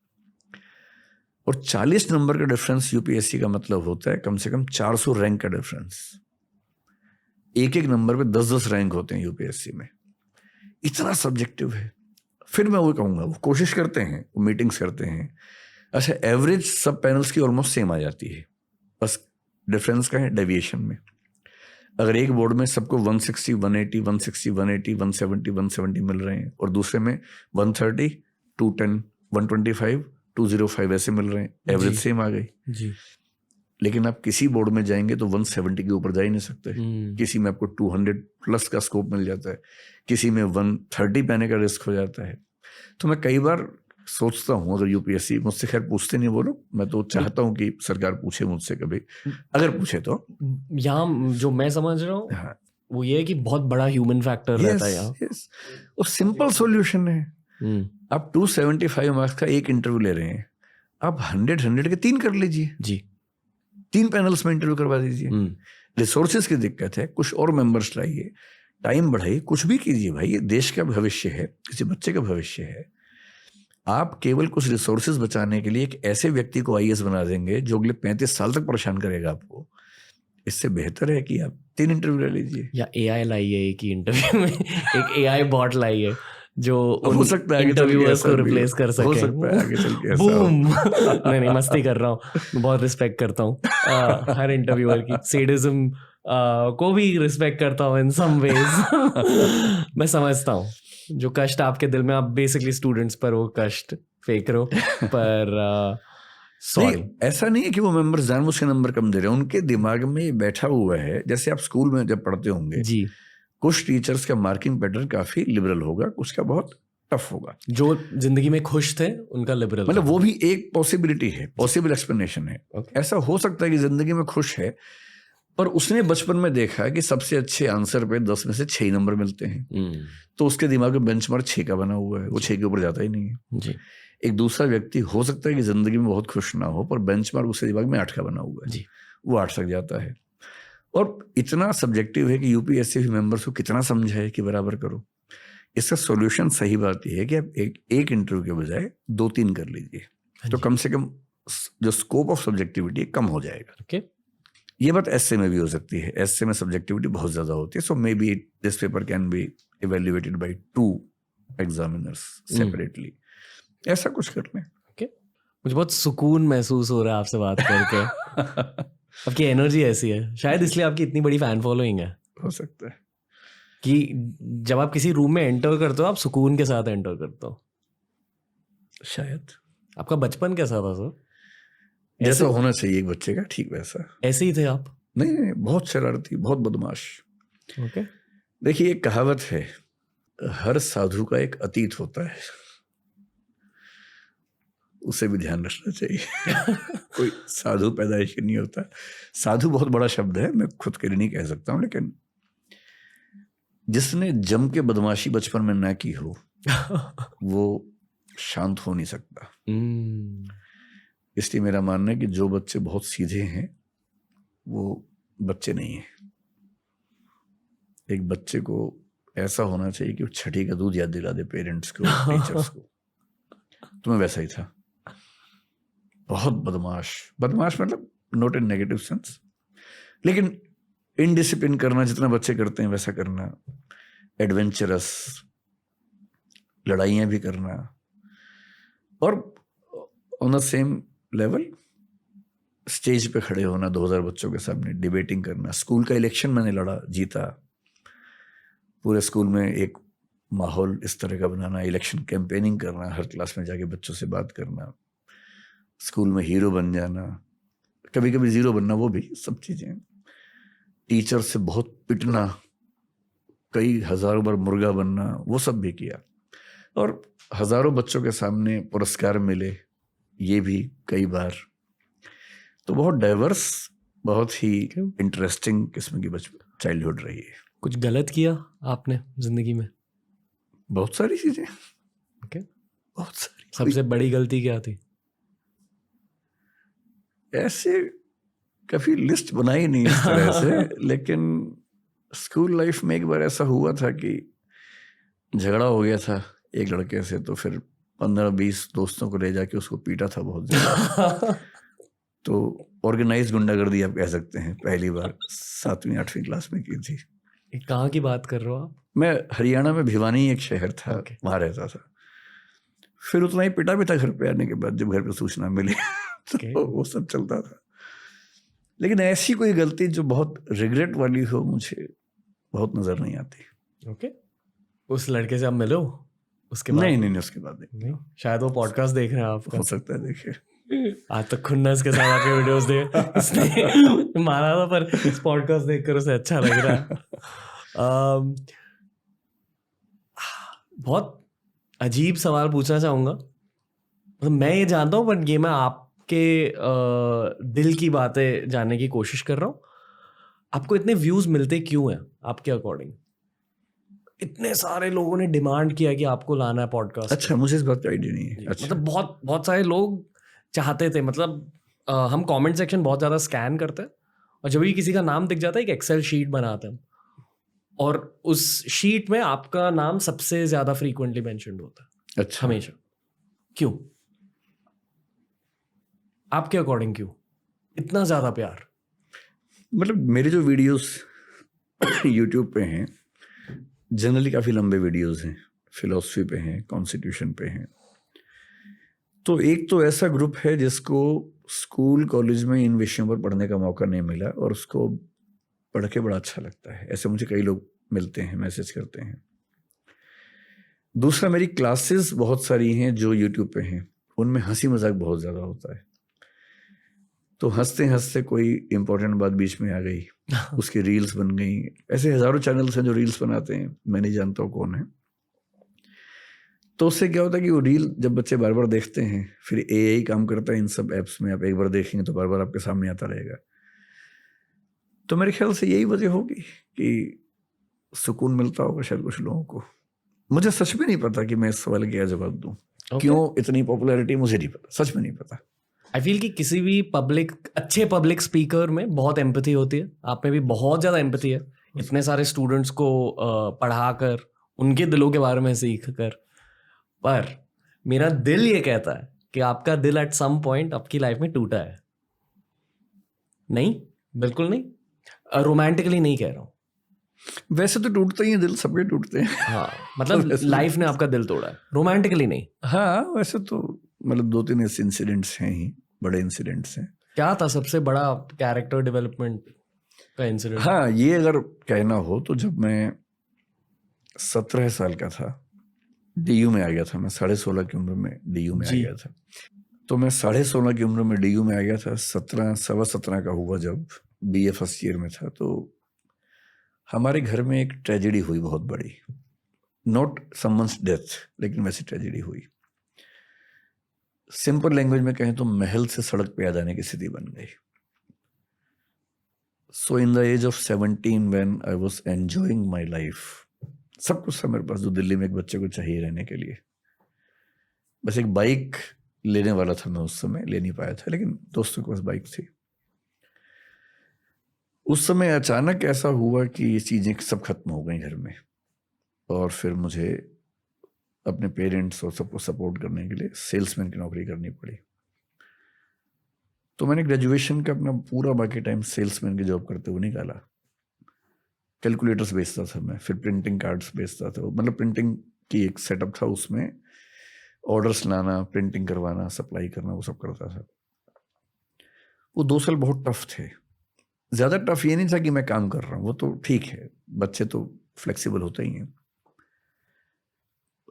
और 40 नंबर का डिफरेंस यूपीएससी का मतलब होता है कम से कम 400 रैंक का डिफरेंस। एक नंबर पे 10-10 रैंक होते हैं यूपीएससी में, इतना सब्जेक्टिव है। फिर मैं वो कहूँगा, वो कोशिश करते हैं, वो मीटिंग्स करते हैं, अच्छा एवरेज सब पैनल्स की ऑलमोस्ट सेम आ जाती है, बस डिफरेंस का है डेविएशन में। अगर एक बोर्ड में सबको 160, 180, 160, 180, 170, 170 मिल रहे हैं और दूसरे में 130, 210, 125, 205 ऐसे मिल रहे हैं, एवरेज सेम आ गई जी। लेकिन आप किसी बोर्ड में जाएंगे तो 170 के ऊपर जा ही नहीं सकते। किसी में आपको 200 प्लस का स्कोप मिल जाता है, किसी में 130 पाने का रिस्क हो जाता है। तो मैं कई बार सोचता हूँ, अगर यूपीएससी मुझसे, खैर पूछते नहीं वो लोग, मैं तो चाहता हूँ कि सरकार पूछे मुझसे कभी, अगर पूछे तो। यहाँ जो मैं समझ रहा हूँ, हाँ, वो ये है कि बहुत बड़ा ह्यूमन फैक्टर रहता है यहाँ। और सिंपल सॉल्यूशन है। आप 275 मार्क्स का एक इंटरव्यू ले रहे हैं, आप 100 के 3 कर लीजिए जी, 3 पैनल्स में इंटरव्यू करवा दीजिए। रिसोर्सेज की दिक्कत है, कुछ और मेंबर्स लाइए, टाइम बढ़ाइए, कुछ भी कीजिए भाई, ये देश का भविष्य है, किसी बच्चे का भविष्य है। आप केवल कुछ रिसोर्सेज बचाने के लिए एक ऐसे व्यक्ति को आईएएस बना देंगे जो अगले 35 साल तक परेशान करेगा आपको। इससे बेहतर है कि आप 3 इंटरव्यू ले लीजिए, या एआई लाइए एक ही इंटरव्यू में, एक एआई बॉट लाइए जो हो सकता है इंटरव्यूअर्स को रिप्लेस कर सके। हो सकता है आगे चल के ऐसा बूम। नहीं मस्ती कर रहा हूँ, बहुत रिस्पेक्ट करता हूँ हर इंटरव्यूअर की, सैडिज्म को भी रिस्पेक्ट करता हूँ इन सम वेज। मैं समझता हूँ जो कष्ट आपके दिल में, आप बेसिकली स्टूडेंट्स पर वो कष्ट फेंक रहे हो, पर सॉरी, ऐसा नहीं है कि वो मेंबर्स जानबूझ के नंबर कम दे रहे हैं, उनके दिमाग में ये बैठा हुआ है। जैसे आप स्कूल में जब पढ़ते होंगे जी, कुछ टीचर्स का मार्किंग पैटर्न काफी लिबरल होगा, कुछ का बहुत टफ होगा। जो जिंदगी में खुश थे उनका लिबरल, मतलब वो भी एक पॉसिबिलिटी है, पॉसिबल एक्सप्लेनेशन है। ऐसा हो सकता है कि जिंदगी में खुश है पर उसने बचपन में देखा कि सबसे अच्छे आंसर पे 10 में से 6 नंबर मिलते हैं, तो उसके दिमाग में बेंचमार्क 6 का बना हुआ है, वो 6 के ऊपर जाता ही नहीं है जी एक दूसरा व्यक्ति हो सकता है कि जिंदगी में बहुत खुश ना हो, पर बेंचमार्क उसके दिमाग में 8 का बना हुआ है जी वो 8 तक जाता है। और इतना सब्जेक्टिव है कि यूपीएससी मेंबर्स को कितना समझाए कि बराबर करो। इसका सॉल्यूशन सही बात यह है कि आप एक इंटरव्यू के बजाय 2-3 कर लीजिए, तो कम से कम जो स्कोप ऑफ सब्जेक्टिविटी कम हो जाएगा। ओके ये बात एसए में भी हो सकती है, एसए में सब्जेक्टिविटी बहुत ज्यादा होती है, so may be this paper can be evaluated by 2 examiners separately, ऐसा कुछ कर लें। ओके मुझे बहुत सुकून महसूस हो रहा है आपसे बात करके। आपकी एनर्जी ऐसी है, शायद इसलिए आपकी इतनी बड़ी फैन फॉलोइंग है हो सकता है कि जब आप किसी रूम में एंटर करते हो आप सुकून के साथ एंटर करते हो। शायद आपका बचपन कैसा था सर? जैसा होना चाहिए एक बच्चे का, ठीक वैसा। ऐसे ही थे आप? नहीं, बहुत शरारती, बहुत बदमाश। ओके देखिए एक कहावत है, हर साधु का एक अतीत होता है, उसे भी ध्यान रखना चाहिए। कोई साधु पैदाइशी नहीं होता। साधु बहुत बड़ा शब्द है, मैं खुद के लिए नहीं कह सकता हूँ, लेकिन जिसने जम के बदमाशी बचपन में ना की हो वो शांत हो नहीं सकता। इसलिए मेरा मानना है कि जो बच्चे बहुत सीधे हैं वो बच्चे नहीं है। एक बच्चे को ऐसा होना चाहिए कि वो छठी का दूध याद दिला दे पेरेंट्स को, टीचर्स को। तो मैं वैसा ही था, बहुत बदमाश। बदमाश मतलब नॉट इन नेगेटिव सेंस, लेकिन इनडिसिप्लिन करना जितना बच्चे करते हैं वैसा करना, एडवेंचरस, लड़ाइयाँ भी करना, और on the same level stage पे खड़े होना 2000 बच्चों के सामने डिबेटिंग करना। स्कूल का इलेक्शन मैंने लड़ा, जीता। पूरे स्कूल में एक माहौल इस तरह का बनाना, इलेक्शन कैंपेनिंग करना, हर क्लास में जाके बच्चों से बात करना, स्कूल में हीरो बन जाना, कभी कभी जीरो बनना, वो भी सब चीजें। टीचर से बहुत पिटना, कई हजारों बार मुर्गा बनना, वो सब भी किया। और हजारों बच्चों के सामने पुरस्कार मिले, ये भी कई बार। तो बहुत डाइवर्स, बहुत ही इंटरेस्टिंग किस्म की चाइल्डहुड रही है। कुछ गलत किया आपने जिंदगी में? बहुत सारी चीजें। ओके बहुत सारी। सबसे बड़ी गलती क्या थी? ऐसे कभी लिस्ट बनाई नहीं इस तरह से, लेकिन स्कूल लाइफ में एक बार ऐसा हुआ था कि झगड़ा हो गया था एक लड़के से, तो फिर 15-20 दोस्तों को ले जाके उसको पीटा था बहुत ज्यादा। तो ऑर्गेनाइज गुंडागर्दी आप कह सकते हैं, पहली बार 7वीं-8वीं क्लास में की थी। कहाँ की बात कर रहे हो आप? मैं हरियाणा में भिवानी एक शहर था, वहां रहता था। फिर उतना ही पिटा भी था घर पे आने के बाद, जब घर पे सूचना मिली। तो वो सब चलता था। लेकिन ऐसी कोई गलती जो बहुत रिग्रेट वाली हो, मुझे बहुत नजर नहीं आती। ओके उस लड़के से आप मिलो उसके बाद? नहीं, उसके बाद नहीं। शायद वो पॉडकास्ट देख रहे हैं आपका। हो सकता है देखे। आज तक खुन्नस के साथ आपके वीडियोस देख इसने मारा था, पर इस पॉडकास्ट देखकर उसे अच्छा लग रहा है। बहुत अजीब सवाल पूछना चाहूंगा, मतलब मैं ये जानता हूँ, बट ये मैं आपके दिल की बातें जानने की कोशिश कर रहा हूँ। आपको इतने व्यूज मिलते क्यों हैं आपके अकॉर्डिंग? इतने सारे लोगों ने डिमांड किया कि आपको लाना है पॉडकास्ट। अच्छा, मुझे इस बात का आइडिया नहीं है। अच्छा। मतलब बहुत बहुत सारे लोग चाहते थे। मतलब हम कमेंट सेक्शन बहुत ज़्यादा स्कैन करते हैं, और जब भी किसी का नाम दिख जाता है एक एक्सेल शीट बनाते हैं, और उस शीट में आपका नाम सबसे ज़्यादा फ्रीक्वेंटली मेंशन्ड होता है। अच्छा। हमेशा। क्यों? आपके अकॉर्डिंग क्यों इतना ज़्यादा प्यार? मतलब मेरे जो वीडियोस यूट्यूब पे हैं, जनरली काफ़ी लंबे वीडियोस हैं, फिलॉसफी पे हैं, कॉन्स्टिट्यूशन पे हैं। तो एक तो ऐसा ग्रुप है जिसको स्कूल कॉलेज में इन विषयों पर पढ़ने का मौका नहीं मिला, और उसको पढ़ के बड़ा अच्छा लगता है। ऐसे मुझे कई लोग मिलते हैं, मैसेज करते हैं। दूसरा, मेरी क्लासेस बहुत सारी हैं जो यूट्यूब पे हैं, उनमें हंसी मजाक बहुत ज़्यादा होता है। तो हंसते हंसते कोई इंपॉर्टेंट बात बीच में आ गई, उसकी रील्स बन गई। ऐसे हजारों चैनल्स हैं जो रील्स बनाते हैं, मैं नहीं जानता हूँ कौन है। तो उससे क्या होता है कि वो रील जब बच्चे बार बार देखते हैं, फिर एआई काम करता है इन सब ऐप्स में, आप एक बार देखेंगे तो बार बार आपके सामने आता रहेगा। तो मेरे ख्याल से यही वजह होगी कि सुकून मिलता होगा शायद कुछ लोगों को। मुझे सच में नहीं पता कि मैं इस सवाल का क्या जवाब दूं। क्यों इतनी पॉपुलैरिटी मुझे नहीं पता, सच में नहीं पता। आई फील कि किसी भी अच्छे पब्लिक स्पीकर में बहुत एम्पैथी होती है। आप में भी बहुत ज़्यादा एम्पैथी है, इतने सारे स्टूडेंट्स को पढ़ाकर, उनके दिलों के बारे में सीख कर। पर मेरा दिल ये कहता है कि आपका दिल एट सम पॉइंट आपकी लाइफ में टूटा है। नहीं, बिल्कुल नहीं, रोमांटिकली नहीं कह रहा हूँ। वैसे तो टूटते ही हैं दिल, सबके टूटते हैं। हाँ, मतलब लाइफ ने आपका दिल तोड़ा है, रोमांटिकली नहीं। हाँ वैसे तो मतलब 2-3 ऐसे इंसिडेंट्स हैं ही, बड़े इंसिडेंट्स हैं। क्या था सबसे बड़ा कैरेक्टर डेवलपमेंट का इंसिडेंट? हाँ, ये अगर कहना हो तो जब मैं 17 साल का था, डीयू में आ गया था। मैं 16.5 की उम्र में डीयू में आ गया था। तो मैं 16.5 की उम्र में डीयू में आ गया था। 17 का हुआ जब बीए फर्स्ट ईयर में था, तो हमारे घर में एक ट्रेजेडी हुई बहुत बड़ी। नॉट समवंस डेथ, लेकिन वैसी ट्रेजेडी हुई। सिंपल लैंग्वेज में कहें तो महल से सड़क पे आ जाने की स्थिति बन गई। So in the age of 17 when I was enjoying my life, सब कुछ था मेरे पास जो दिल्ली में एक बच्चे को चाहिए रहने के लिए। बस एक बाइक लेने वाला था मैं, उस समय ले नहीं पाया था, लेकिन दोस्तों के पास बाइक थी। उस समय अचानक ऐसा हुआ कि ये चीज़ें सब खत्म हो गई घर में, और फिर मुझे अपने पेरेंट्स और सबको सपोर्ट करने के लिए सेल्समैन की नौकरी करनी पड़ी। तो मैंने ग्रेजुएशन का अपना पूरा बाकी टाइम सेल्समैन की जॉब करते हुए निकाला। कैलकुलेटर्स बेचता था मैं, फिर प्रिंटिंग कार्ड्स बेचता था। मतलब प्रिंटिंग की एक सेटअप था, उसमें ऑर्डर्स लाना, प्रिंटिंग करवाना, सप्लाई करना, वो सब करता था। वो 2 साल बहुत टफ थे। ज़्यादा टफ ये नहीं था कि मैं काम कर रहा हूँ, वो तो ठीक है, बच्चे तो फ्लेक्सिबल होते ही हैं।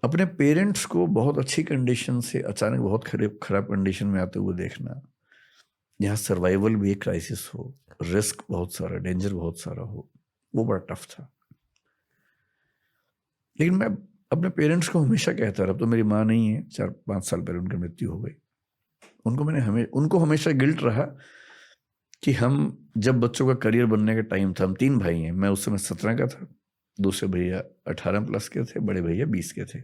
अपने पेरेंट्स को बहुत अच्छी कंडीशन से अचानक बहुत खराब कंडीशन में आते हुए देखना, यहाँ सर्वाइवल भी एक क्राइसिस हो, रिस्क बहुत सारा, डेंजर बहुत सारा हो, वो बड़ा टफ था। लेकिन मैं अपने पेरेंट्स को हमेशा कहता रहा। अब तो मेरी माँ नहीं है, 4-5 साल पहले उनकी मृत्यु हो गई। उनको हमेशा गिल्ट रहा कि हम जब बच्चों का करियर बनने का टाइम था, हम 3 भाई हैं, मैं उस समय 17 का था, दूसरे भैया 18 प्लस के थे, बड़े भैया 20 के थे।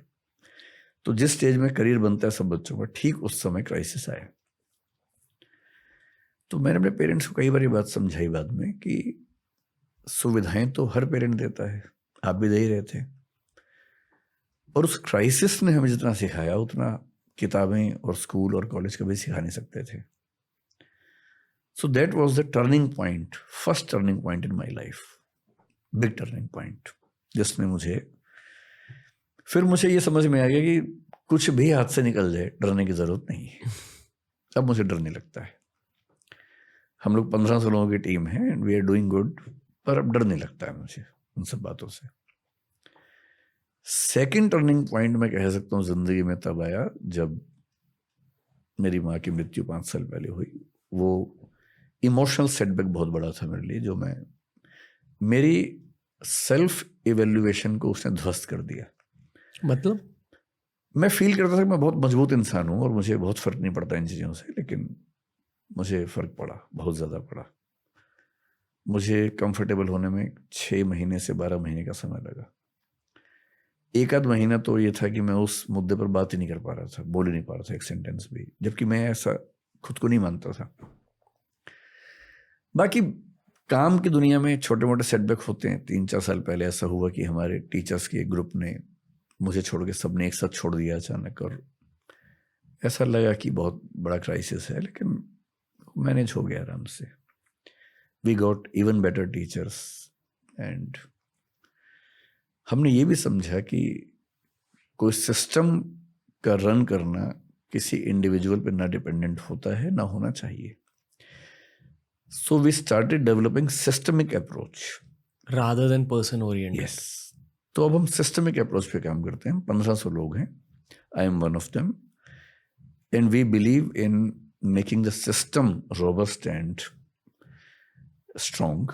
तो जिस स्टेज में करियर बनता है सब बच्चों का, ठीक उस समय क्राइसिस आया। तो मैंने अपने पेरेंट्स को कई बार ये बात समझाई बाद में कि सुविधाएं तो हर पेरेंट देता है, आप भी दे ही रहे थे, और उस क्राइसिस ने हमें जितना सिखाया उतना किताबें और स्कूल और कॉलेज कभी सिखा नहीं सकते थे। So that was the turning point, first turning point in my life, big turning point, जिसमें मुझे ये समझ में आ गया कि कुछ भी हाथ से निकल जाए, डरने की जरूरत नहीं है। अब मुझे डर नहीं लगता है। हम लोग 1500 लोगों की टीम है and we are doing good, पर अब डर नहीं लगता है मुझे उन सब बातों से। सेकेंड टर्निंग पॉइंट मैं कह सकता हूँ जिंदगी में तब आया जब मेरी माँ की मृत्यु 5 साल पहले हुई। वो इमोशनल सेटबैक बहुत बड़ा था मेरे लिए, जो मेरी सेल्फ इवेल्युएशन को उसने ध्वस्त कर दिया। मतलब मैं फील करता था कि मैं बहुत मजबूत इंसान हूँ और मुझे बहुत फर्क नहीं पड़ता इन चीज़ों से, लेकिन मुझे फर्क पड़ा, बहुत ज़्यादा पड़ा। मुझे कंफर्टेबल होने में 6 महीने से 12 महीने का समय लगा। एक आध महीना तो ये था कि मैं उस मुद्दे पर बात ही नहीं कर पा रहा था, बोल ही नहीं पा रहा था एक सेंटेंस भी, जबकि मैं ऐसा खुद को नहीं मानता था। बाकी काम की दुनिया में छोटे मोटे सेटबैक होते हैं। 3-4 साल पहले ऐसा हुआ कि हमारे टीचर्स के एक ग्रुप ने मुझे छोड़ के सबने एक साथ छोड़ दिया अचानक, और ऐसा लगा कि बहुत बड़ा क्राइसिस है, लेकिन मैनेज हो गया आराम से। We got even better teachers, and हमने ये भी समझा कि कोई सिस्टम का रन करना किसी इंडिविजुअल पे ना डिपेंडेंट होता है, ना होना चाहिए। So we started developing systemic approach rather than person oriented. Yes. तो अब हम सिस्टमिक अप्रोच पे काम करते हैं। 1500 लोग हैं, I am one of them, and we believe in making the system robust and strong.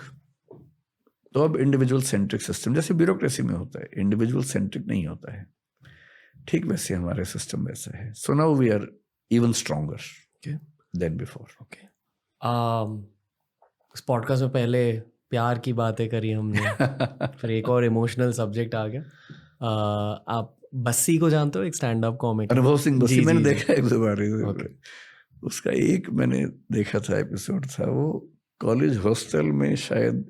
तो अब इंडिविजुअल सेंट्रिक सिस्टम, जैसे ब्यूरोक्रेसी में होता है, इंडिविजुअल सेंट्रिक नहीं होता है, ठीक वैसे हमारे सिस्टम वैसा है। So now we are even stronger than before. इस पॉडकास्ट में पहले प्यार की बातें करी हमने, फिर एक और इमोशनल सब्जेक्ट आ गया। आप बस्सी को जानते हो, एक स्टैंड अप कॉमिक? अनुभव सिंह बस्सी जी मैंने जी जी। देखा है एक दो बार। ओके। उसका एक मैंने देखा था एपिसोड था, वो कॉलेज हॉस्टल में शायद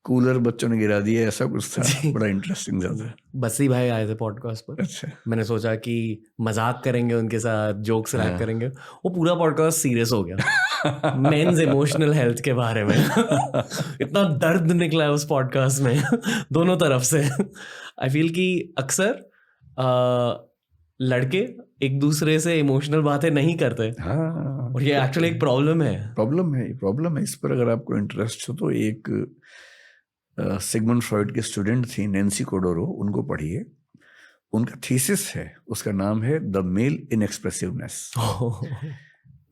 कूलर बच्चों ने गिरा दिया, ऐसा कुछ था। जी। बड़ा इंटरेस्टिंग था। बस्सी भाई आए थे पॉडकास्ट पर, अच्छा। मैंने सोचा कि मजाक करेंगे उनके साथ, जोक्स रैक हाँ। करेंगे, वो पूरा पॉडकास्ट सीरियस हो गया मेंस इमोशनल हेल्थ के बारे में। इतना दर्द निकला है उस पॉडकास्ट में दोनों तरफ से। आई फील कि अक्सर लड़के एक दूसरे से इमोशनल बातें नहीं करते, हाँ, और ये एक्चुअली एक प्रॉब्लम है। प्रॉब्लम है। इस पर अगर आपको इंटरेस्ट हो तो एक सिगमंड फ्रॉइड की स्टूडेंट थी नैन्सी कोडोरो, उनको पढ़िए। उनका थीसिस है, उसका नाम है the male inexpressiveness.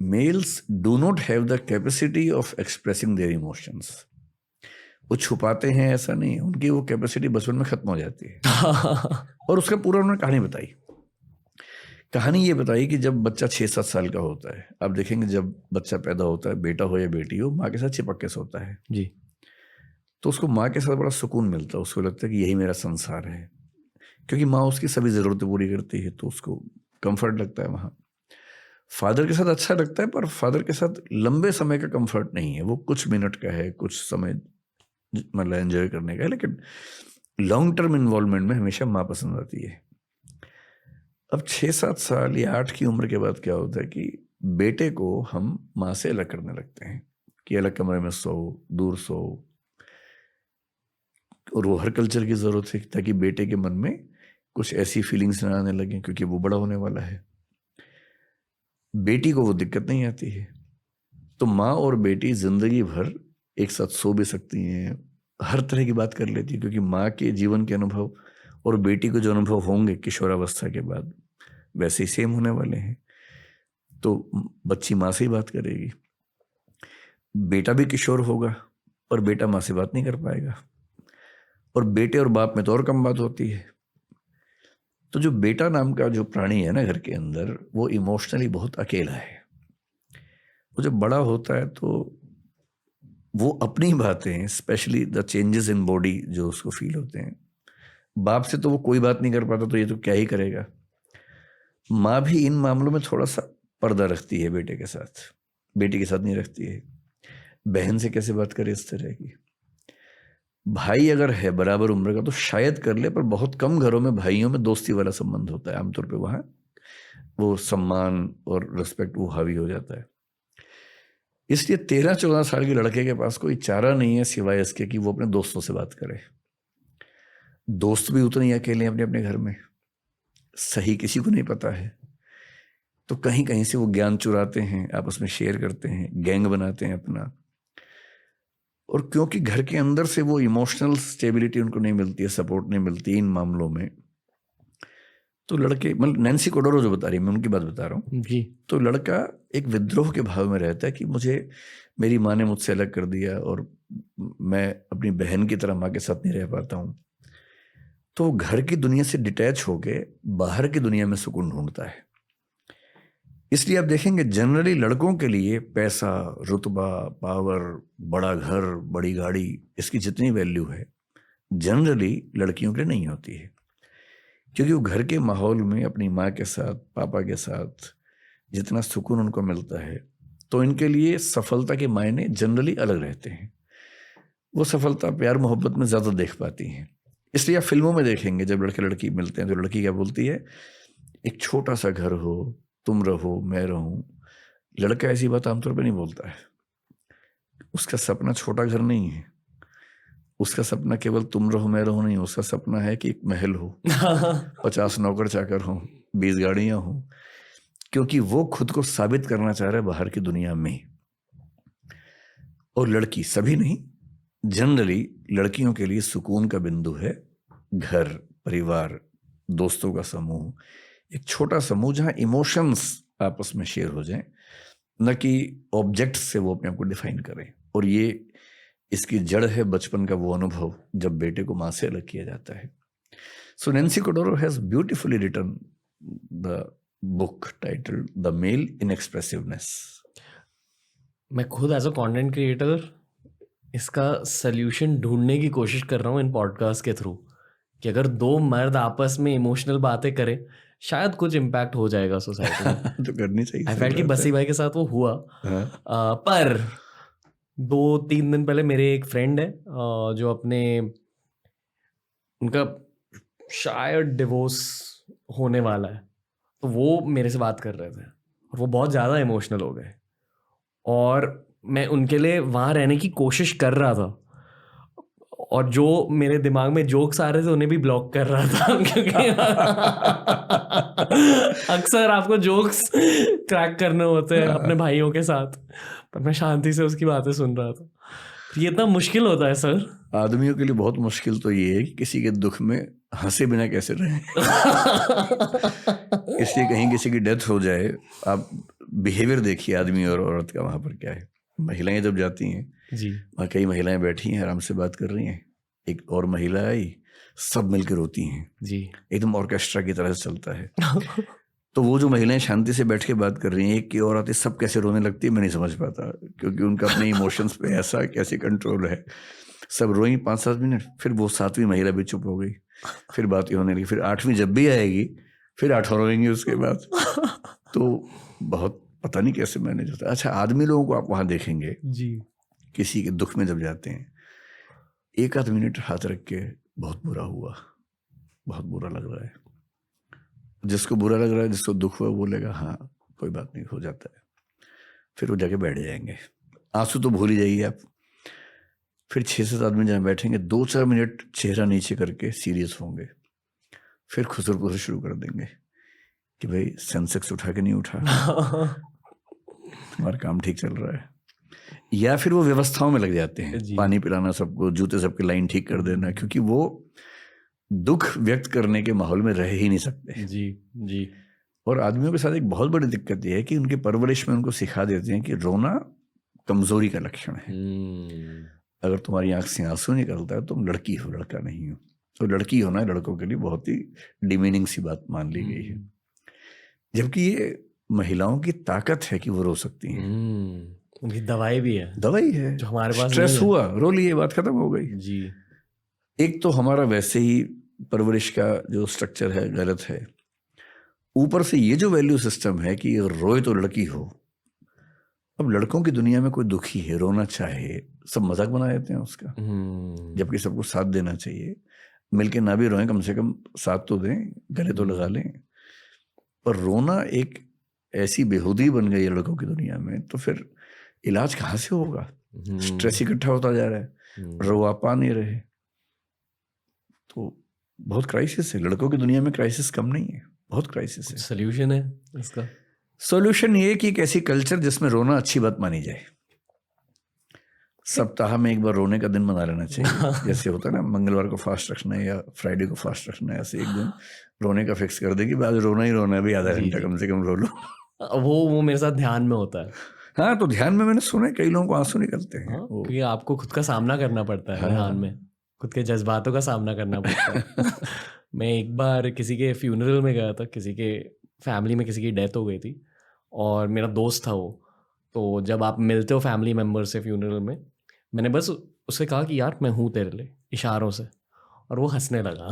Males do not have the capacity of expressing their emotions. वो छुपाते हैं ऐसा नहीं, उनकी वो कैपेसिटी बचपन में खत्म हो जाती है। और उसका पूरा उन्होंने कहानी बताई। कहानी ये बताई कि जब बच्चा 6-7 साल का होता है, आप देखेंगे जब बच्चा पैदा होता है, बेटा हो या बेटी हो, माँ के साथ चिपक के सोता है जी। तो उसको माँ के साथ बड़ा सुकून मिलता है। उसको लगता है कि यही मेरा संसार है, क्योंकि माँ उसकी सभी ज़रूरतें पूरी करती है, तो उसको कंफर्ट लगता है वहाँ। फादर के साथ अच्छा लगता है, पर फादर के साथ लंबे समय का कंफर्ट नहीं है, वो कुछ मिनट का है, कुछ समय मतलब एंजॉय करने का है, लेकिन लॉन्ग टर्म इन्वॉल्वमेंट में हमेशा माँ पसंद आती है। अब 6-7 साल या 8 की उम्र के बाद क्या होता है कि बेटे को हम माँ से अलग करने लगते हैं कि अलग कमरे में सो, दूर सो। और वो हर कल्चर की ज़रूरत है ताकि बेटे के मन में कुछ ऐसी फीलिंग्स ना आने लगें, क्योंकि वो बड़ा होने वाला है। बेटी को वो दिक्कत नहीं आती है, तो माँ और बेटी जिंदगी भर एक साथ सो भी सकती हैं, हर तरह की बात कर लेती है, क्योंकि माँ के जीवन के अनुभव और बेटी को जो अनुभव होंगे किशोरावस्था के बाद वैसे ही सेम होने वाले हैं। तो बच्ची माँ से ही बात करेगी। बेटा भी किशोर होगा, पर बेटा माँ से बात नहीं कर पाएगा, और बेटे और बाप में तो और कम बात होती है। तो जो बेटा नाम का जो प्राणी है ना घर के अंदर, वो इमोशनली बहुत अकेला है। वो जब बड़ा होता है तो वो अपनी बातें, specially the changes in body जो उसको फील होते हैं, बाप से तो वो कोई बात नहीं कर पाता, तो ये तो क्या ही करेगा। माँ भी इन मामलों में थोड़ा सा पर्दा रखती है बेटे के साथ, बेटी के साथ नहीं रखती है। बहन से कैसे बात करे इस तरह की। भाई अगर है बराबर उम्र का तो शायद कर ले, पर बहुत कम घरों में भाइयों में दोस्ती वाला संबंध होता है। आमतौर पे वहाँ वो सम्मान और रिस्पेक्ट वो हावी हो जाता है। इसलिए 13-14 साल के लड़के के पास कोई चारा नहीं है सिवाय इसके कि वो अपने दोस्तों से बात करे। दोस्त भी उतने ही अकेले हैं अपने अपने घर में, सही किसी को नहीं पता है, तो कहीं कहीं से वो ज्ञान चुराते हैं, आपस में शेयर करते हैं, गैंग बनाते हैं अपना। और क्योंकि घर के अंदर से वो इमोशनल स्टेबिलिटी उनको नहीं मिलती है, सपोर्ट नहीं मिलती इन मामलों में, तो लड़के, मतलब नैन्सी कोडोरो जो बता रही है, मैं उनकी बात बता रहा हूँ जी। तो लड़का एक विद्रोह के भाव में रहता है कि मुझे मेरी माँ ने मुझसे अलग कर दिया और मैं अपनी बहन की तरह माँ के साथ नहीं रह पाता हूँ। तो घर की दुनिया से डिटैच होके बाहर की दुनिया में सुकून ढूंढता है। इसलिए आप देखेंगे जनरली लड़कों के लिए पैसा, रुतबा, पावर, बड़ा घर, बड़ी गाड़ी, इसकी जितनी वैल्यू है जनरली लड़कियों के लिए नहीं होती है, क्योंकि वो घर के माहौल में अपनी माँ के साथ, पापा के साथ जितना सुकून उनको मिलता है, तो इनके लिए सफलता के मायने जनरली अलग रहते हैं। वो सफलता प्यार मोहब्बत में ज़्यादा देख पाती हैं। इसलिए आप फिल्मों में देखेंगे जब लड़के लड़की मिलते हैं तो लड़की क्या बोलती है, एक छोटा सा घर हो, तुम रहो मैं रहूं। लड़का ऐसी बात आमतौर पर नहीं बोलता है। उसका सपना छोटा घर नहीं है, उसका सपना केवल तुम रहो मैं रहूं नहीं, उसका सपना है कि एक महल हो, 50 नौकर चाकर हो, 20 गाड़ियां हो, क्योंकि वो खुद को साबित करना चाह रहा है बाहर की दुनिया में। और लड़की, सभी नहीं, जनरली लड़कियों के लिए सुकून का बिंदु है घर, परिवार, दोस्तों का समूह, एक छोटा समूह जहां इमोशंस आपस में शेयर हो जाएं, न कि ऑब्जेक्ट से वो अपने आप को डिफाइन करें। और ये इसकी जड़ है बचपन का वो अनुभव जब बेटे को माँ से अलग किया जाता है। So Nancy Chodorow has beautifully written the book titled the male inexpressiveness. मैं खुद एज अ कंटेंट क्रिएटर इसका सल्यूशन ढूंढने की कोशिश कर रहा हूँ इन पॉडकास्ट के थ्रू कि अगर दो मर्द आपस में इमोशनल बातें करें शायद कुछ इम्पैक्ट हो जाएगा सोसाइटी में। तो करनी चाहिए, आई सही फेल्ट कि बात बसी है। भाई के साथ वो हुआ। हाँ, पर 2-3 दिन पहले मेरे एक फ्रेंड है जो अपने उनका शायद डिवोर्स होने वाला है, तो वो मेरे से बात कर रहे थे और वो बहुत ज़्यादा इमोशनल हो गए और मैं उनके लिए वहाँ रहने की कोशिश कर रहा था और जो मेरे दिमाग में जोक्स आ रहे थे उन्हें भी ब्लॉक कर रहा था क्योंकि अक्सर आपको जोक्स क्रैक करने होते हैं अपने भाइयों के साथ, पर मैं शांति से उसकी बातें सुन रहा था। ये इतना मुश्किल होता है सर। आदमियों के लिए बहुत मुश्किल तो ये है कि किसी के दुख में हंसे बिना कैसे रहें। इसलिए कहीं किसी की डेथ हो जाए, आप बिहेवियर देखिए आदमी और औरत का वहाँ पर क्या है। महिलाएं जब जाती हैं, जी वहाँ कई महिलाएं बैठी हैं आराम से बात कर रही हैं, एक और महिला आई, सब मिलकर रोती हैं, जी एकदम ऑर्केस्ट्रा की तरह से चलता है। तो वो जो महिलाएं शांति से बैठ के बात कर रही हैं, एक की और आती सब कैसे रोने लगती है मैं नहीं समझ पाता, क्योंकि उनका अपने इमोशंस पे ऐसा कैसे कंट्रोल है। सब रोई 5-7 मिनट, फिर वो 7वीं महिला भी चुप हो गई, फिर बातें होने लगी, फिर 8वीं जब भी आएगी फिर 8 और रोएंगी उसके बाद। तो बहुत पता नहीं कैसे मैनेज होता है। अच्छा, आदमी लोगों को आप वहाँ देखेंगे जी किसी के दुख में जब जाते हैं, 1-8 मिनट हाथ रख के बहुत बुरा हुआ, बहुत बुरा लग रहा है। जिसको बुरा लग रहा है, जिसको दुख हुआ, बोलेगा हाँ कोई बात नहीं, हो जाता है। फिर वो जाके बैठ जाएंगे, आंसू तो भूल ही जाइए आप। फिर 6-7 आदमी जहाँ बैठेंगे, 2-4 मिनट चेहरा नीचे करके सीरियस होंगे, फिर खुसर खुसर शुरू कर देंगे कि भाई सेंसेक्स उठा के नहीं उठा, हमारा काम ठीक चल रहा है। या फिर वो व्यवस्थाओं में लग जाते हैं, जी। पानी पिलाना सबको, जूते सबके लाइन ठीक कर देना, क्योंकि वो दुख व्यक्त करने के माहौल में रह ही नहीं सकते। जी जी और आदमियों के साथ एक बहुत बड़ी दिक्कत ये है कि उनके परवरिश में उनको सिखा देते हैं कि रोना कमजोरी का लक्षण है। अगर तुम्हारी आंख से आंसू निकलता है तुम लड़की हो, लड़का नहीं हो। तो लड़की होना लड़कों के लिए बहुत ही डिमीनिंग सी बात मान ली गई है, जबकि ये महिलाओं की ताकत है कि वो रो सकती हैं। उनकी दवाई भी है, दवाई है, जो हमारे पास स्ट्रेस नहीं है। हुआ, रो लिए, बात खत्म हो गई। जी एक तो हमारा वैसे ही परवरिश का जो स्ट्रक्चर है गलत है, ऊपर से ये जो वैल्यू सिस्टम है कि रोए तो लड़की हो। अब लड़कों की दुनिया में कोई दुखी है, रोना चाहे, सब मजाक बना देते हैं उसका, जबकि सबको साथ देना चाहिए। मिलके ना भी रोएं, कम से कम साथ तो दें, गले तो लगा लें। पर रोना एक ऐसी बेहूदी बन गई है लड़कों की दुनिया में, तो फिर इलाज कहाँ से होगा? स्ट्रेस इकट्ठा होता जा रहा है, रो आप पा नहीं रहे, तो बहुत क्राइसिस है। लड़कों की दुनिया में क्राइसिस कम नहीं है, बहुत क्राइसिस है। सॉल्यूशन है इसका? सॉल्यूशन ये कि एक ऐसी कल्चर जिसमें रोना अच्छी बात मानी जाए। सप्ताह में एक बार रोने का दिन बना लेना चाहिए। जैसे होता है ना, मंगलवार को फास्ट रखना है या फ्राइडे को फास्ट रखना है, ऐसे एक दिन रोने का फिक्स कर दे कि आज रोना ही रोना है, भी आधा घंटा कम से कम रो लो। वो मेरे साथ ध्यान में होता है। हाँ, तो ध्यान में मैंने सुना है कई लोगों को आंसू निकलते हैं। क्योंकि आपको खुद का सामना करना पड़ता है ध्यान में, खुद के जज्बातों का सामना करना पड़ता है। मैं एक बार किसी के फ्यूनरल में गया था, किसी के फैमिली में किसी की डेथ हो गई थी और मेरा दोस्त था वो। तो जब आप मिलते हो फैमिली मेम्बर से फ्यूनरल में, मैंने बस उससे कहा कि यार मैं हूँ तेरे लिए, इशारों से, और वो हंसने लगा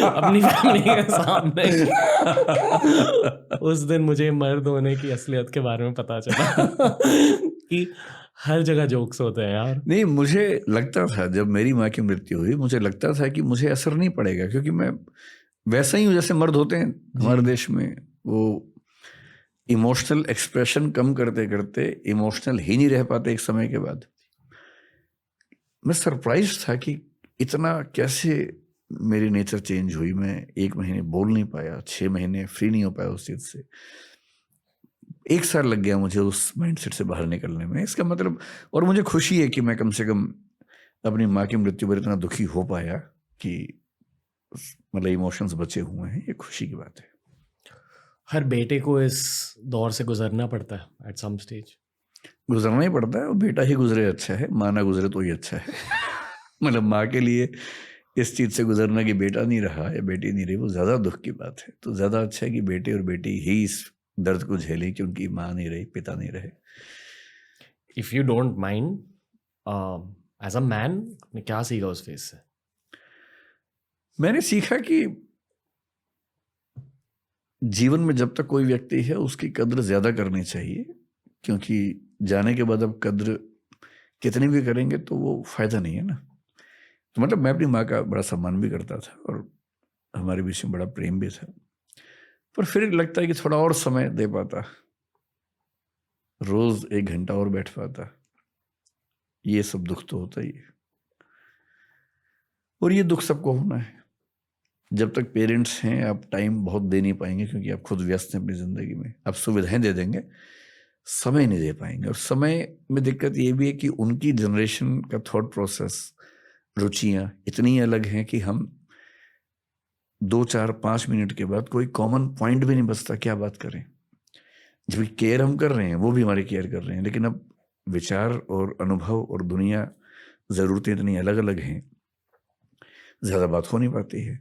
अपनी फैमिली के सामने। उस दिन मुझे मर्द होने की असलियत के बारे में पता चला कि हर जगह जोक्स होते हैं यार। नहीं, मुझे लगता था जब मेरी माँ की मृत्यु हुई, मुझे लगता था कि मुझे असर नहीं पड़ेगा, क्योंकि मैं वैसा ही हूँ जैसे मर्द होते हैं हमारे देश में। वो इमोशनल एक्सप्रेशन कम करते करते इमोशनल ही नहीं रह पाते एक समय के बाद। मैं सरप्राइज था कि इतना कैसे मेरी नेचर चेंज हुई। मैं 1 महीने बोल नहीं पाया, 6 महीने फ्री नहीं हो पाया उस चीज़ से। 1 साल लग गया मुझे उस माइंडसेट से बाहर निकलने में। इसका मतलब, और मुझे खुशी है कि मैं कम से कम अपनी माँ की मृत्यु पर इतना दुखी हो पाया कि मतलब इमोशंस बचे हुए हैं, ये खुशी की बात है। हर बेटे को इस दौर से गुजरना पड़ता है एट सम स्टेज। गुजरना ही पड़ता है, और बेटा ही गुजरे अच्छा है, माँ ना गुजरे तो ही अच्छा है। मतलब माँ के लिए इस चीज़ से गुजरना कि बेटा नहीं रहा या बेटी नहीं रही, वो ज़्यादा दुख की बात है। तो ज़्यादा अच्छा है कि बेटे और बेटी ही इस दर्द को झेलें कि उनकी माँ नहीं रही, पिता नहीं रहे। If you don't mind, as a man ने क्या सीखा उस फेज से? मैंने सीखा कि जीवन में जब तक कोई व्यक्ति है उसकी कद्र ज़्यादा करनी चाहिए, क्योंकि जाने के बाद अब कद्र कितनी भी करेंगे तो वो फ़ायदा नहीं है ना। तो मतलब मैं अपनी माँ का बड़ा सम्मान भी करता था और हमारे बीच में बड़ा प्रेम भी था, पर फिर लगता है कि थोड़ा और समय दे पाता, रोज़ 1 घंटा और बैठ पाता। ये सब दुख तो होता ही है, और ये दुख सबको होना है। जब तक पेरेंट्स हैं आप टाइम बहुत दे नहीं पाएंगे, क्योंकि आप खुद व्यस्त हैं अपनी ज़िंदगी में। आप सुविधाएं दे देंगे, समय नहीं दे पाएंगे। और समय में दिक्कत ये भी है कि उनकी जनरेशन का थॉट प्रोसेस, रुचियां इतनी अलग हैं कि हम 2 4 5 मिनट के बाद कोई कॉमन पॉइंट भी नहीं बचता, क्या बात करें। जब केयर हम कर रहे हैं वो भी हमारी केयर कर रहे हैं, लेकिन अब विचार और अनुभव और दुनिया, ज़रूरतें इतनी अलग अलग हैं, ज़्यादा बात हो नहीं पाती है।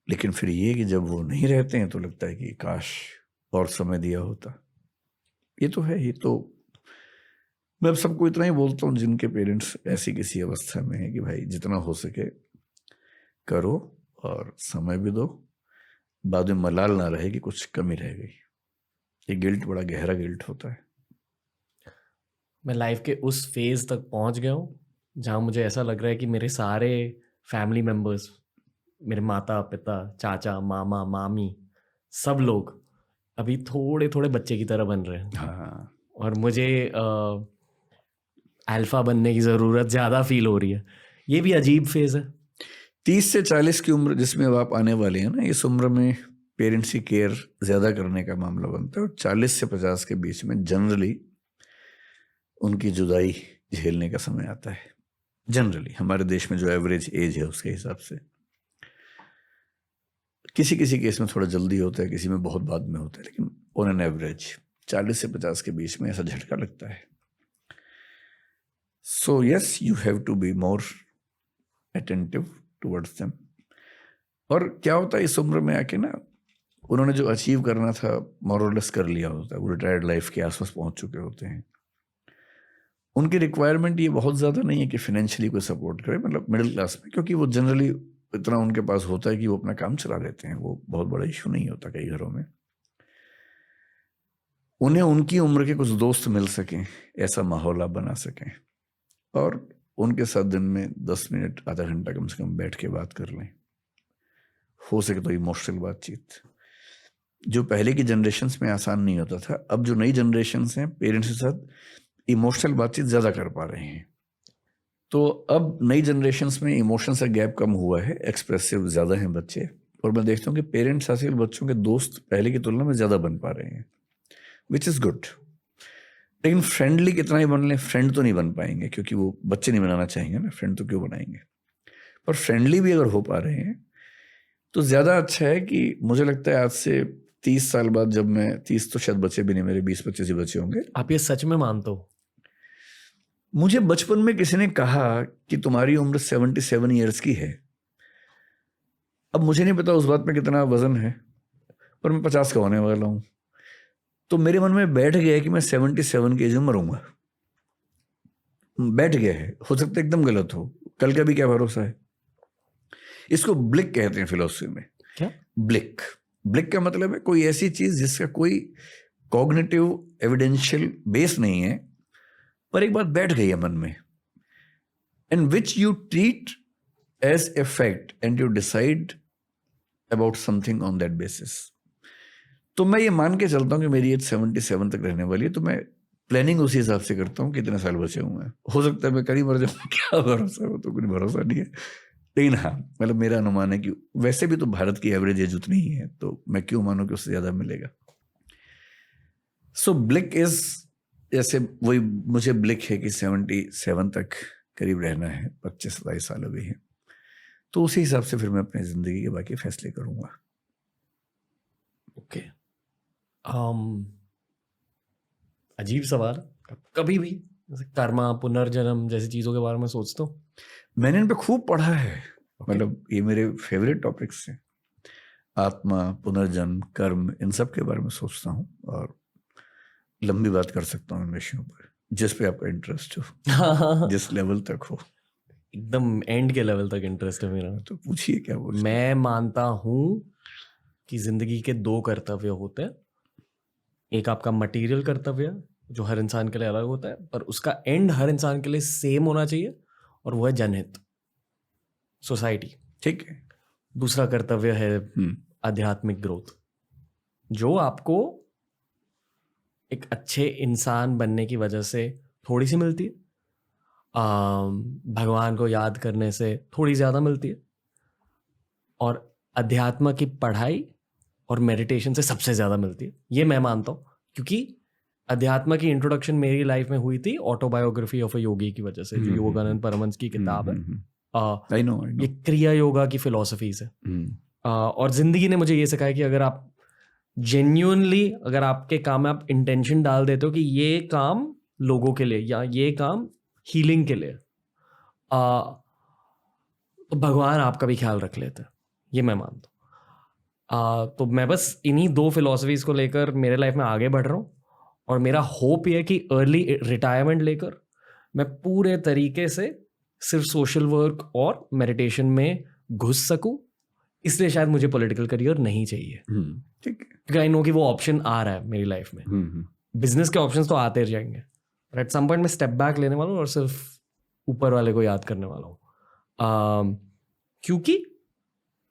लेकिन फिर ये कि जब वो नहीं रहते हैं तो लगता है कि काश और समय दिया होता। ये तो है, ये तो मैं अब सबको इतना ही बोलता हूँ जिनके पेरेंट्स ऐसी किसी अवस्था में है कि भाई जितना हो सके करो और समय भी दो, बाद में मलाल ना रहे कि कुछ कमी रह गई। ये गिल्ट बड़ा गहरा गिल्ट होता है। मैं लाइफ के उस फेज तक पहुंच गया हूँ जहाँ मुझे ऐसा लग रहा है कि मेरे सारे फैमिली मेंबर्स, मेरे माता पिता, चाचा, मामा, मामी, सब लोग अभी थोड़े थोड़े बच्चे की तरह बन रहे हैं। हाँ, और मुझे अल्फा बनने की ज़रूरत ज़्यादा फील हो रही है। ये भी अजीब फेज है। 30 से 40 की उम्र जिसमें अब आप आने वाले हैं ना, इस उम्र में पेरेंट्स की केयर ज़्यादा करने का मामला बनता है। और 40 से 50 के बीच में जनरली उनकी जुदाई झेलने का समय आता है। जनरली हमारे देश में जो एवरेज एज है उसके हिसाब से, किसी किसी केस में थोड़ा जल्दी होता है, किसी में बहुत बाद में होता है, लेकिन ऑन एन एवरेज 40 से 50 के बीच में ऐसा झटका लगता है। So yes, you have to be more attentive towards them. और क्या होता है इस उम्र में आके ना, उन्होंने जो अचीव करना था मोर और लेस कर लिया होता है, वो रिटायर्ड लाइफ के आसपास पहुंच चुके होते हैं। उनकी रिक्वायरमेंट ये बहुत ज़्यादा नहीं है कि फिनेंशियली कोई सपोर्ट करे, मतलब मिडिल क्लास में, क्योंकि वो जनरली इतना उनके पास होता है कि वो अपना काम चला लेते हैं। वो बहुत बड़ा इशू नहीं होता कई घरों में। उन्हें उनकी उम्र के कुछ दोस्त मिल सकें, ऐसा माहौल आप बना सकें, और उनके साथ दिन में 10 मिनट आधा घंटा कम से कम बैठ के बात कर लें। हो सके तो इमोशनल बातचीत, जो पहले की जनरेशन्स में आसान नहीं होता था। अब जो नई जनरेशन्स हैं पेरेंट्स के साथ इमोशनल बातचीत ज़्यादा कर पा रहे हैं। तो अब नई जनरेशन्स में इमोशंस का गैप कम हुआ है, एक्सप्रेसिव ज़्यादा हैं बच्चे। और मैं देखता हूँ कि पेरेंट्स आजकल बच्चों के दोस्त पहले की तुलना में ज़्यादा बन पा रहे हैं, विच इज़ गुड। लेकिन फ्रेंडली कितना ही बन लें, फ्रेंड तो नहीं बन पाएंगे, क्योंकि वो बच्चे नहीं बनाना चाहेंगे ना, फ्रेंड तो क्यों बनाएंगे। पर फ्रेंडली भी अगर हो पा रहे हैं तो ज़्यादा अच्छा है। कि मुझे लगता है आज से 30 साल बाद, जब मैं 30 तो शायद बच्चे भी नहीं, मेरे 20-25 ही बच्चे होंगे। आप ये सच में मानते हो? मुझे बचपन में किसी ने कहा कि तुम्हारी उम्र 77 ईयर्स की है। अब मुझे नहीं पता उस बात में कितना वजन है, पर मैं 50 का होने वाला हूँ। तो मेरे मन में बैठ गया है कि मैं 77 की एज में मरूंगा। बैठ गया है, हो सकता है एकदम गलत हो, कल का भी क्या भरोसा है। इसको ब्लिक कहते हैं फिलोसफी में। क्या? ब्लिक। ब्लिक का मतलब है कोई ऐसी चीज जिसका कोई कॉग्निटिव एविडेंशियल बेस नहीं है, पर एक बात बैठ गई है मन में, and which you treat as a fact and you decide about something on that basis. तो मैं ये मान के चलता हूँ कि मेरी एज 77 तक रहने वाली है, तो मैं प्लानिंग उसी हिसाब से करता हूँ कितने साल बचे हुए हैं। हो सकता है मैं करीब मर जाऊँ, क्या भरोसा है, वो तो कुछ भरोसा नहीं है। लेकिन हाँ, मतलब मेरा अनुमान है कि वैसे भी तो भारत की एवरेज एज उतनी ही है, तो मैं क्यों मानूं कि उससे ज़्यादा मिलेगा। सो ब्लिक इज, जैसे वही मुझे ब्लिक है कि 77 तक करीब रहना है, 25-27 साल अभी है, तो उसी हिसाब से फिर मैं अपनी ज़िंदगी के बाकी फैसले करूँगा। ओके। अजीब सवाल। कभी भी जैसे कर्मा, पुनर्जन्म जैसी चीज़ों के बारे में सोचते हो? मैंने इन पे खूब पढ़ा है, मतलब ये मेरे फेवरेट टॉपिक्स हैं। आत्मा, पुनर्जन्म, कर्म, इन सब के बारे में सोचता हूँ और लंबी बात कर सकता हूँ इन विषयों पर। जिस पे आपका इंटरेस्ट हो, जिस लेवल तक हो। एकदम एंड के लेवल तक इंटरेस्ट है मेरा। तो पूछिए क्या बोल। मैं मानता हूं कि जिंदगी के 2 कर्तव्य होते हैं। एक आपका मटेरियल कर्तव्य जो हर इंसान के लिए अलग होता है, पर उसका एंड हर इंसान के लिए सेम होना चाहिए, और वो है जनहित, सोसाइटी। ठीक है। दूसरा कर्तव्य है आध्यात्मिक ग्रोथ, जो आपको एक अच्छे इंसान बनने की वजह से थोड़ी सी मिलती है, भगवान को याद करने से थोड़ी ज़्यादा मिलती है, और अध्यात्म की पढ़ाई और मेडिटेशन से सबसे ज़्यादा मिलती है। ये मैं मानता हूँ, क्योंकि अध्यात्म की इंट्रोडक्शन मेरी लाइफ में हुई थी ऑटोबायोग्राफी ऑफ अ योगी की वजह से, जो योगानंद परमहंस की किताब है। I know. ये क्रिया योगा की फिलॉसफीज है। और जिंदगी ने मुझे ये सिखाया कि अगर आप जेन्युइनली, अगर आपके काम में आप इंटेंशन डाल देते हो कि ये काम लोगों के लिए या ये काम हीलिंग के लिए, तो भगवान आपका भी ख्याल रख लेते हैं। ये मैं मानता हूँ। तो मैं बस इन्हीं 2 फिलॉसफीज को लेकर मेरे लाइफ में आगे बढ़ रहा हूँ, और मेरा होप ये है कि अर्ली रिटायरमेंट लेकर मैं पूरे तरीके से सिर्फ सोशल वर्क और मेडिटेशन में घुस सकूं। इसलिए शायद मुझे पॉलिटिकल करियर नहीं चाहिए, ठीक है, क्योंकि आई नो कि वो ऑप्शन आ रहा है मेरी लाइफ में। बिजनेस के ऑप्शंस तो आते जाएंगे, पर एट सम पॉइंट मैं स्टेप बैक लेने वाला हूँ और सिर्फ ऊपर वाले को याद करने वाला हूँ। क्योंकि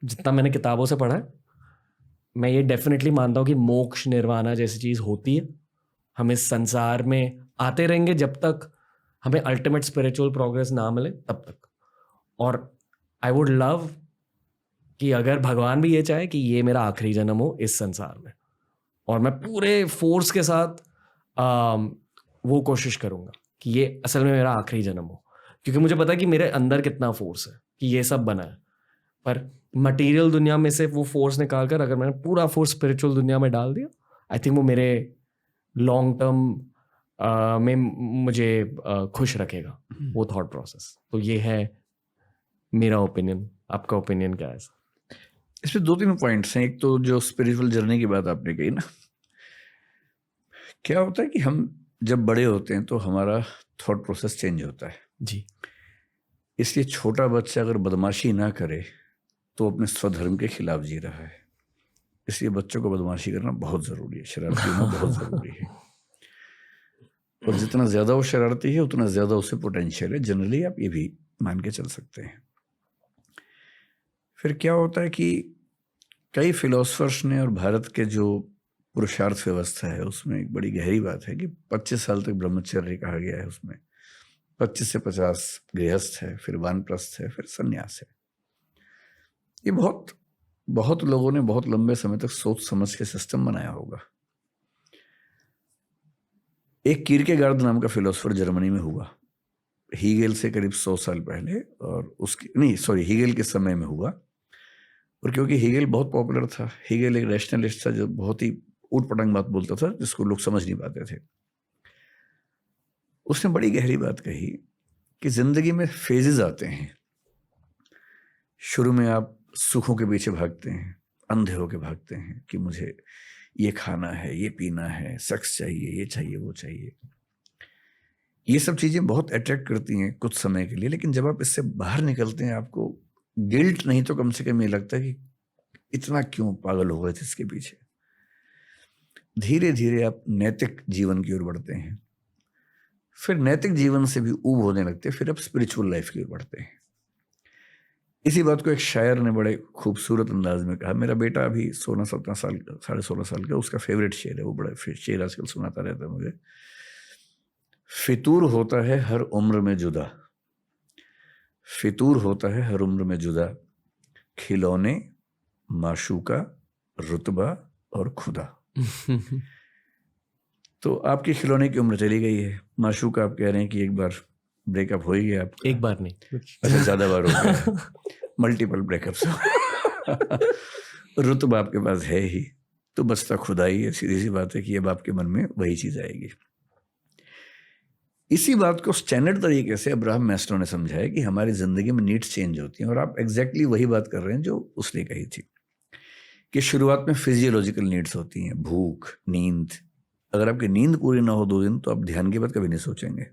जितना मैंने किताबों से पढ़ा है, मैं ये डेफिनेटली मानता हूँ कि मोक्ष निर्वाणा जैसी चीज़ होती है। हम इस संसार में आते रहेंगे जब तक हमें अल्टीमेट स्पिरिचुअल प्रोग्रेस ना मिले, तब तक। और आई वुड लव कि अगर भगवान भी ये चाहे कि ये मेरा आखिरी जन्म हो इस संसार में, और मैं पूरे फोर्स के साथ वो कोशिश करूँगा कि ये असल में मेरा आखिरी जन्म हो, क्योंकि मुझे पता है कि मेरे अंदर कितना फोर्स है कि ये सब बना है। पर मटेरियल दुनिया में से वो फोर्स निकाल कर अगर मैंने पूरा फोर्स स्पिरिचुअल दुनिया में डाल दिया, आई थिंक वो मेरे लॉन्ग टर्म में मुझे खुश रखेगा, वो थॉट प्रोसेस। तो ये है मेरा ओपिनियन। आपका ओपिनियन क्या है? इसमें 2-3 पॉइंट्स हैं। एक तो जो स्पिरिचुअल जर्नी की बात आपने कही ना, क्या होता है कि हम जब बड़े होते हैं तो हमारा थॉट प्रोसेस चेंज होता है जी। इसलिए छोटा बच्चा अगर बदमाशी ना करे तो अपने स्वधर्म के खिलाफ जी रहा है। इसलिए बच्चों को बदमाशी करना बहुत ज़रूरी है, शरारती होना बहुत ज़रूरी है। और जितना ज़्यादा वो शरारती है उतना ज़्यादा उसे पोटेंशियल है। जनरली आप ये भी मान के चल सकते हैं। फिर क्या होता है कि कई फिलोसफर्स ने, और भारत के जो पुरुषार्थ व्यवस्था है उसमें एक बड़ी गहरी बात है कि 25 साल तक ब्रह्मचर्य कहा गया है। उसमें 25 से 50 गृहस्थ है, फिर वानप्रस्थ है, फिर सन्यास है। ये बहुत लोगों ने बहुत लंबे समय तक सोच समझ के सिस्टम बनाया होगा। एक कीरकेगार्ड नाम का फिलोसफर जर्मनी में हुआ, हीगेल से करीब 100 साल पहले, और हीगेल के समय में हुआ। और क्योंकि हीगेल बहुत पॉपुलर था, हीगेल एक रैशनलिस्ट था जो बहुत ही ऊट-पटांग बात बोलता था जिसको लोग समझ नहीं पाते थे। उसने बड़ी गहरी बात कही कि जिंदगी में फेजेस आते हैं। शुरू में आप सुखों के पीछे भागते हैं, अंधे होके भागते हैं कि मुझे ये खाना है, ये पीना है, सेक्स चाहिए, ये चाहिए, वो चाहिए। ये सब चीज़ें बहुत अट्रैक्ट करती हैं कुछ समय के लिए, लेकिन जब आप इससे बाहर निकलते हैं आपको गिल्ट नहीं तो कम से कम ये लगता है कि इतना क्यों पागल हो गए थे इसके पीछे। धीरे धीरे आप नैतिक जीवन की ओर बढ़ते हैं, फिर नैतिक जीवन से भी ऊब होने लगते हैं, फिर आप स्पिरिचुअल लाइफ की ओर बढ़ते हैं। इसी बात को एक शायर ने बड़े खूबसूरत अंदाज में कहा। मेरा बेटा अभी 16-17 साल का, 16.5 साल का, उसका फेवरेट शेर है, वो बड़ा शेर आजकल सुनाता रहता है मुझे। फितूर होता है हर उम्र में जुदा, फितूर होता है हर उम्र में जुदा, खिलौने, माशूका, रुतबा और खुदा। तो आपकी खिलौने की उम्र चली गई है, माशूका आप कह रहे हैं कि एक बार ब्रेकअप हो ही गया आपका। एक बार नहीं, अच्छा ज़्यादा बार हो गया, मल्टीपल ब्रेकअप्स। रुतबा आपके पास है ही, तो बचता खुदा ही है। सीधी सी बात है कि अब आपके मन में वही चीज़ आएगी। इसी बात को स्टैंडर्ड तरीके से अब्राहम मैस्लो ने समझाया कि हमारी ज़िंदगी में नीड्स चेंज होती हैं, और आप एग्जैक्टली वही बात कर रहे हैं जो उसने कही थी कि शुरुआत में फिजियोलॉजिकल नीड्स होती हैं, भूख, नींद, अगर आपकी नींद पूरी ना हो 2 दिन तो आप ध्यान की बात कभी नहीं सोचेंगे।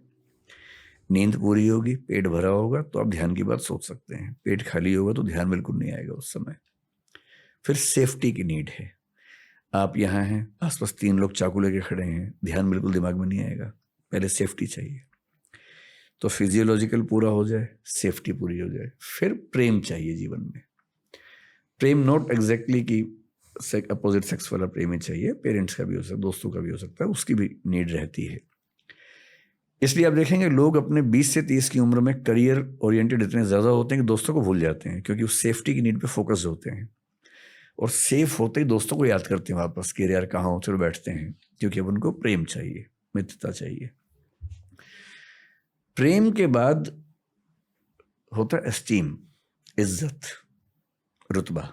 नींद पूरी होगी, पेट भरा होगा तो आप ध्यान की बात सोच सकते हैं। पेट खाली होगा तो ध्यान बिल्कुल नहीं आएगा उस समय। फिर सेफ्टी की नीड है। आप यहाँ हैं, आसपास 3 लोग चाकू लेके खड़े हैं, ध्यान बिल्कुल दिमाग में नहीं आएगा। पहले सेफ्टी चाहिए। तो फिजियोलॉजिकल पूरा हो जाए, सेफ्टी पूरी हो जाए, फिर प्रेम चाहिए जीवन में। प्रेम नॉट एग्जैक्टली कि अपोजिट सेक्स वाला प्रेम ही चाहिए, पेरेंट्स का भी हो सकता है, दोस्तों का भी हो सकता है, उसकी भी नीड रहती है। इसलिए आप देखेंगे लोग अपने 20 से 30 की उम्र में करियर ओरिएंटेड इतने ज़्यादा होते हैं कि दोस्तों को भूल जाते हैं, क्योंकि उस सेफ्टी की नीड पे फोकस होते हैं। और सेफ होते ही दोस्तों को याद करते हैं वापस कि यार कहाँ हो, चलो बैठते हैं, क्योंकि अब उनको प्रेम चाहिए, मित्रता चाहिए। प्रेम के बाद होता है एस्टीम, इज्जत, रुतबा,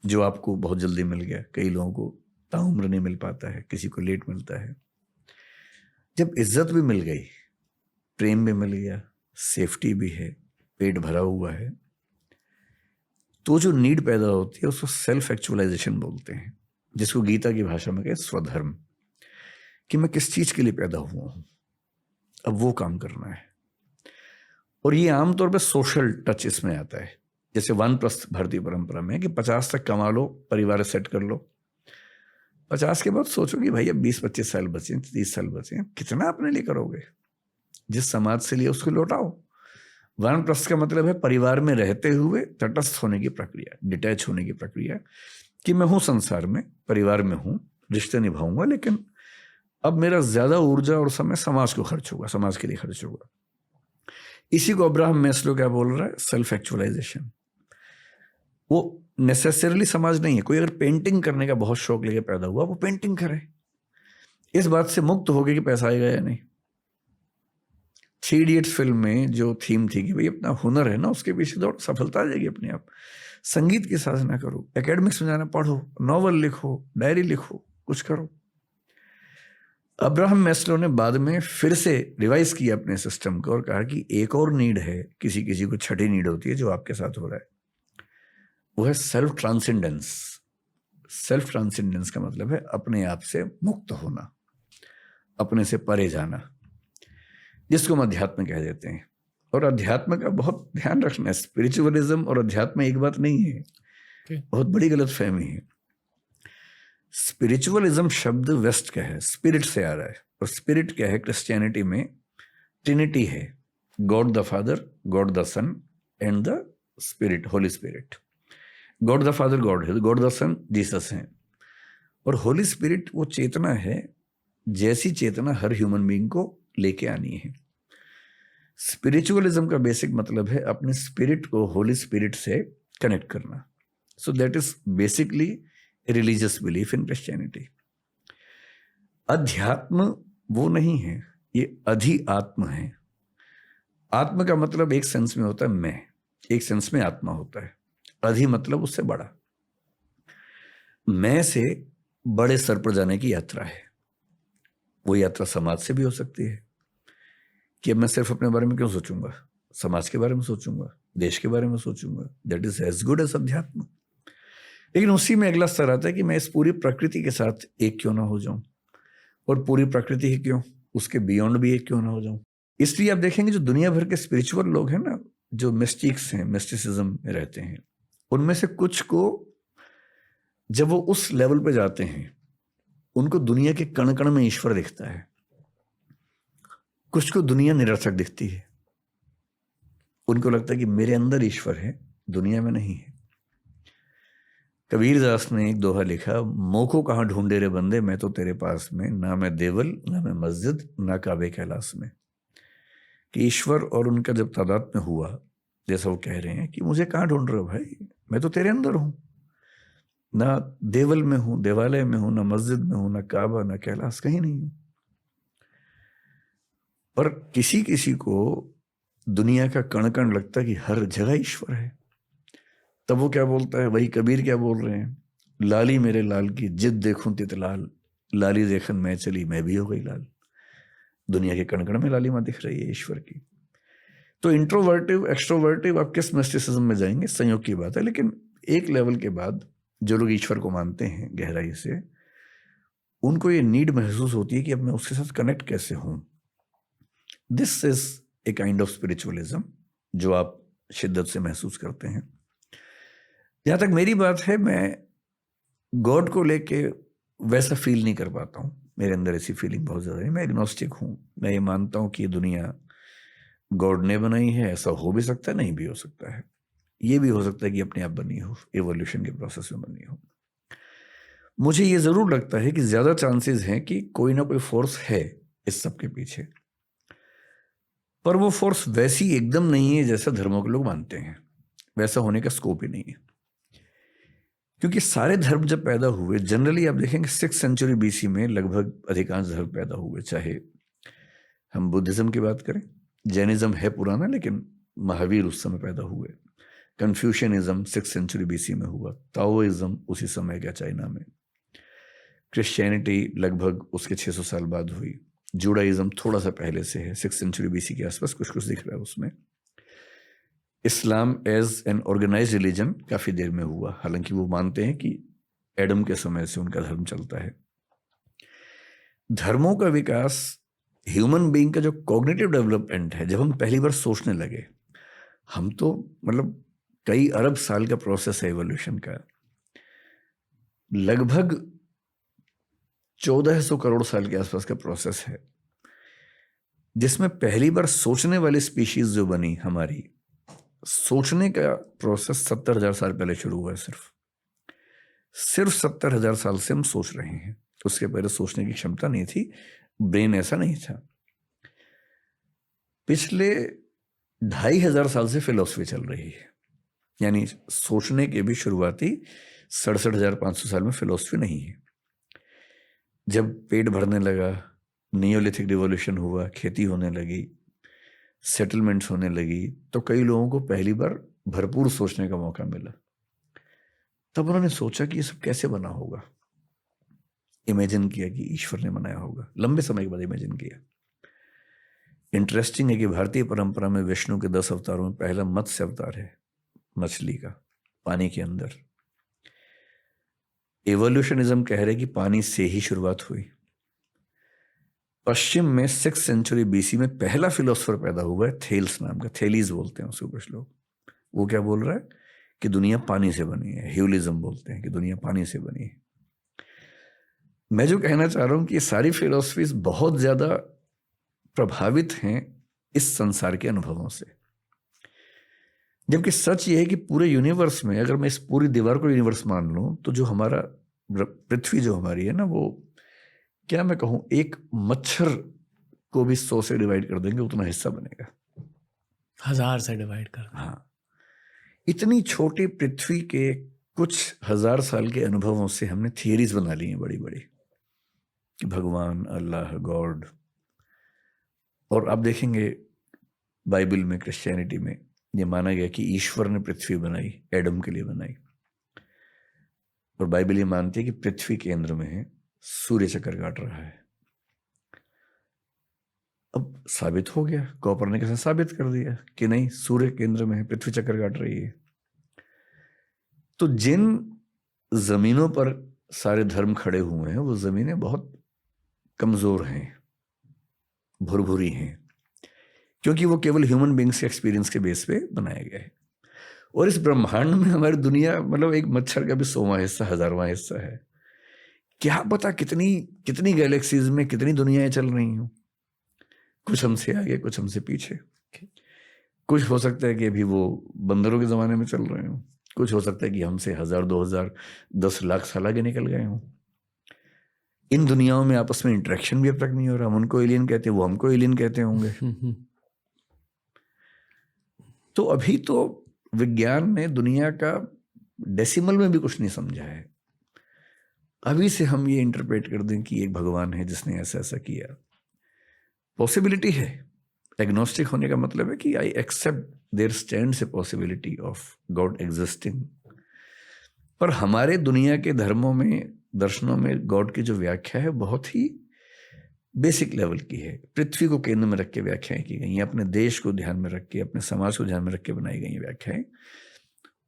जो आपको बहुत जल्दी मिल गया। कई लोगों को ताउम्र नहीं मिल पाता है, किसी को लेट मिलता है। जब इज्जत भी मिल गई, प्रेम भी मिल गया, सेफ्टी भी है, पेट भरा हुआ है, तो जो नीड पैदा होती है उसको सेल्फ एक्चुअलाइजेशन बोलते हैं, जिसको गीता की भाषा में कहे स्वधर्म, कि मैं किस चीज के लिए पैदा हुआ हूं, अब वो काम करना है। और ये आमतौर पर सोशल टच इसमें आता है। जैसे वानप्रस्थ भारतीय परंपरा में कि 50 तक कमा लो, परिवार सेट कर लो, 50 के बाद सोचो कि भाई अब 20-25 साल बचे, 30 साल बचे, कितना अपने लिए करोगे, जिस समाज से लिए उसको लौटाओ। वानप्रस्थ का मतलब है परिवार में रहते हुए तटस्थ होने की प्रक्रिया, डिटैच होने की प्रक्रिया, कि मैं हूं संसार में, परिवार में हूं, रिश्ते निभाऊंगा, लेकिन अब मेरा ज्यादा ऊर्जा और समय समाज को खर्च होगा, समाज के लिए खर्च होगा। इसी को अब्राहम मैस्लो क्या बोल रहा है, सेल्फ एक्चुअलाइजेशन। वो नेसेसरली समाज नहीं है। कोई अगर पेंटिंग करने का बहुत शौक लेके पैदा हुआ, वो पेंटिंग करे, इस बात से मुक्त हो गए कि पैसा आएगा या नहीं। 3 इडियट्स फिल्म में जो थीम थी कि भाई अपना हुनर है ना, उसके पीछे दौड़, सफलता आ जाएगी अपने आप। संगीत की साधना करो, एकेडमिक्स में जाना, पढ़ो, नॉवल लिखो, डायरी लिखो, कुछ करो। अब्राहम मैस्लो ने बाद में फिर से रिवाइज किया अपने सिस्टम को और कहा कि एक और नीड है, किसी किसी को छठी नीड होती है, जो आपके साथ हो रहा है, वो है सेल्फ ट्रांसेंडेंस। सेल्फ ट्रांसेंडेंस का मतलब है अपने आप से मुक्त होना, अपने से परे जाना, जिसको हम अध्यात्म कह देते हैं। और अध्यात्म का बहुत ध्यान रखना है, स्पिरिचुअलिज्म और अध्यात्म एक बात नहीं है, बहुत बड़ी गलतफहमी है। स्पिरिचुअलिज्म शब्द वेस्ट का है, स्पिरिट से आ रहा है, और स्पिरिट क्या है, क्रिश्चियनिटी में ट्रिनिटी है, God the Father, God the Son and the Spirit, Holy Spirit. God the Father God है, गॉड द सन जीसस है, और होली स्पिरिट वो चेतना है, जैसी चेतना हर ह्यूमन बीइंग को लेके आनी है। स्पिरिचुअलिज्म का बेसिक मतलब है अपने स्पिरिट को होली स्पिरिट से कनेक्ट करना। So that is basically religious belief in Christianity. अध्यात्म वो नहीं है, ये अधिआत्म है। आत्म का मतलब एक सेंस में होता है मैं, एक सेंस में आत्मा होता है। अधि मतलब उससे बड़ा, मैं से बड़े स्तर पर जाने की यात्रा है। वो यात्रा समाज से भी हो सकती है कि अब मैं सिर्फ अपने बारे में क्यों सोचूंगा, समाज के बारे में सोचूंगा, देश के बारे में सोचूंगा, that is as good as अध्यात्म। लेकिन उसी में अगला स्तर आता है कि मैं इस पूरी प्रकृति के साथ एक क्यों ना हो जाऊं, और पूरी प्रकृति ही क्यों, उसके बियॉन्ड भी एक क्यों ना हो जाऊं। इसलिए आप देखेंगे जो दुनिया भर के स्पिरिचुअल लोग हैं ना, जो मिस्टिक्स हैं, मिस्टिसिज्म में रहते हैं, उनमें से कुछ को जब वो उस लेवल पे जाते हैं, उनको दुनिया के कण कण में ईश्वर दिखता है, कुछ को दुनिया निरर्थक दिखती है। उनको लगता है कि मेरे अंदर ईश्वर है, दुनिया में नहीं है। कबीरदास ने एक दोहा लिखा, मोको कहाँ ढूंढे रे बंदे, मैं तो तेरे पास में, ना मैं देवल, ना मैं मस्जिद, ना काबे कैलाश में। कि ईश्वर और उनका जब तादाद में हुआ, जैसा वो कह रहे हैं कि मुझे कहाँ ढूंढ रहे हो भाई, मैं तो तेरे अंदर हूं, ना देवल में हूं, देवालय में हूं, ना मस्जिद में हूं, ना काबा, ना कैलाश, कहीं नहीं हूं। पर किसी किसी को दुनिया का कण कण लगता है कि हर जगह ईश्वर है। तब वो क्या बोलता है, वही कबीर क्या बोल रहे हैं, लाली मेरे लाल की जिद देखूं तित लाल, लाली देखन मैं चली मैं भी हो गई लाल। दुनिया के कण कण में लालिमा दिख रही है ईश्वर की। तो इंट्रोवर्टिव एक्सट्रोवर्टिव आप किस मिस्टिसिज्म में जाएंगे, संयोग की बात है। लेकिन एक लेवल के बाद जो लोग ईश्वर को मानते हैं गहराई से, उनको ये नीड महसूस होती है कि अब मैं उसके साथ कनेक्ट कैसे हूँ। This is a kind of spiritualism जो आप शिद्दत से महसूस करते हैं। जहाँ तक मेरी बात है, मैं गॉड को लेके वैसा फील नहीं कर पाता हूँ। मेरे अंदर ऐसी फीलिंग बहुत ज़्यादा है। मैं एग्नोस्टिक हूँ। मैं ये मानता हूँ कि ये दुनिया गॉड ने बनाई है। ऐसा हो भी सकता है, नहीं भी हो सकता है। ये भी हो सकता है कि अपने आप बनी हो, एवोल्यूशन के प्रोसेस में बनी हो। मुझे ये ज़रूर लगता है कि ज़्यादा चांसेस हैं कि कोई ना कोई फोर्स है इस सब के पीछे, पर वो फोर्स वैसी एकदम नहीं है जैसा धर्मों के लोग मानते हैं। वैसा होने का स्कोप ही नहीं है, क्योंकि सारे धर्म जब पैदा हुए, जनरली आप देखेंगे 6th सेंचुरी BC में लगभग अधिकांश धर्म पैदा हुए। चाहे हम बुद्धिज्म की बात करें, जैनिज्म है पुराना, लेकिन महावीर उस समय पैदा हुए। कन्फ्यूशनिज्म 6th सेंचुरी BC में हुआ। ताओइज्म उसी समय का चाइना में। क्रिश्चियनिटी लगभग उसके 600 साल बाद हुई। जुडाइज्म थोड़ा सा पहले से है, 6th सेंचुरी BC के आसपास कुछ कुछ दिख रहा है उसमें। Islam as an organised religion काफ़ी देर में हुआ, हालांकि वो मानते हैं कि एडम के समय से उनका धर्म चलता है। धर्मों का विकास, ह्यूमन बीइंग का जो कॉग्निटिव डेवलपमेंट है, जब हम पहली बार सोचने लगे, हम तो मतलब कई अरब साल का प्रोसेस है एवोल्यूशन का। लगभग 1400 करोड़ साल के आसपास का प्रोसेस है, जिसमें पहली बार सोचने वाली स्पीशीज जो बनी, हमारी सोचने का प्रोसेस 70,000 साल पहले शुरू हुआ है। सिर्फ 70,000 साल से हम सोच रहे हैं। उसके पहले सोचने की क्षमता नहीं थी, ब्रेन ऐसा नहीं था। पिछले 2,500 साल से फिलॉसफी चल रही है, यानी सोचने के भी शुरुआती 67,500 साल में फिलॉसफी नहीं है। जब पेट भरने लगा, नियोलिथिक रिवॉल्यूशन हुआ, खेती होने लगी, सेटलमेंट्स होने लगी, तो कई लोगों को पहली बार भरपूर सोचने का मौका मिला। तब उन्होंने सोचा कि ये सब कैसे बना होगा। इमेजिन किया कि ईश्वर ने बनाया होगा। लंबे समय के बाद इमेजिन किया। इंटरेस्टिंग है कि भारतीय परंपरा में विष्णु के 10 अवतारों में पहला मत्स्य अवतार है, मछली का, पानी के अंदर। एवोल्यूशनिज्म कह रहे कि पानी से ही शुरुआत हुई। पश्चिम में 6th सेंचुरी BC में पहला फिलोसफर पैदा हुआ है, थेल्स नाम का। थेलीज बोलते हैं उसको कुछ लोग। वो क्या बोल रहा है कि दुनिया पानी से बनी है। ह्यूलिज्म बोलते हैं कि दुनिया पानी से बनी है। मैं जो कहना चाह रहा हूं कि ये सारी फिलोसफीज बहुत ज्यादा प्रभावित हैं इस संसार के अनुभवों से, जबकि सच ये है कि पूरे यूनिवर्स में, अगर मैं इस पूरी दीवार को यूनिवर्स मान लूं, तो जो हमारा पृथ्वी जो हमारी है ना, वो क्या मैं कहूं, एक मच्छर को भी 100 से डिवाइड कर देंगे उतना हिस्सा बनेगा। 1000 से डिवाइड कर। हाँ, इतनी छोटी पृथ्वी के कुछ 1000 साल के अनुभवों से हमने थियरीज बना ली हैं बड़ी बड़ी, कि भगवान, अल्लाह, गॉड। और आप देखेंगे बाइबल में, क्रिश्चियनिटी में ये माना गया कि ईश्वर ने पृथ्वी बनाई, एडम के लिए बनाई। और बाइबल ये मानती है कि पृथ्वी केंद्र में है, सूर्य चक्कर काट रहा है। अब साबित हो गया, कोपरनिकस ने साबित कर दिया कि नहीं, सूर्य केंद्र में है, पृथ्वी चक्कर काट रही है। तो जिन जमीनों पर सारे धर्म खड़े हुए हैं, वो जमीनें बहुत कमजोर हैं, भुरभुरी हैं, क्योंकि वो केवल ह्यूमन बीइंग्स के एक्सपीरियंस के बेस पे बनाया गया है। और इस ब्रह्मांड में हमारी दुनिया मतलब एक मच्छर का भी 100वां हिस्सा, 1000वां हिस्सा है। क्या पता कितनी कितनी गैलेक्सीज में कितनी दुनियाएं चल रही हूँ। कुछ हमसे आगे, कुछ हमसे पीछे। कुछ हो सकता है कि अभी वो बंदरों के जमाने में चल रहे हों, कुछ हो सकता है कि हमसे 1000, 2000, 10 लाख साल आगे निकल गए हों। इन दुनियाओं में आपस में इंटरेक्शन भी अब तक नहीं हो रहा। हम उनको एलियन कहते हैं, वो हमको एलियन कहते होंगे। तो अभी तो विज्ञान ने दुनिया का डेसिमल में भी कुछ नहीं समझा है। अभी से हम ये इंटरप्रेट कर दें कि एक भगवान है जिसने ऐसा ऐसा किया, पॉसिबिलिटी है। एग्नोस्टिक होने का मतलब है कि I accept there stands a possibility of God existing. पर हमारे दुनिया के धर्मों में, दर्शनों में गॉड की जो व्याख्या है बहुत ही बेसिक लेवल की है। पृथ्वी को केंद्र में रख के व्याख्याएं की गई हैं, अपने देश को ध्यान में रख के, अपने समाज को ध्यान में रख के बनाई गई व्याख्याएं।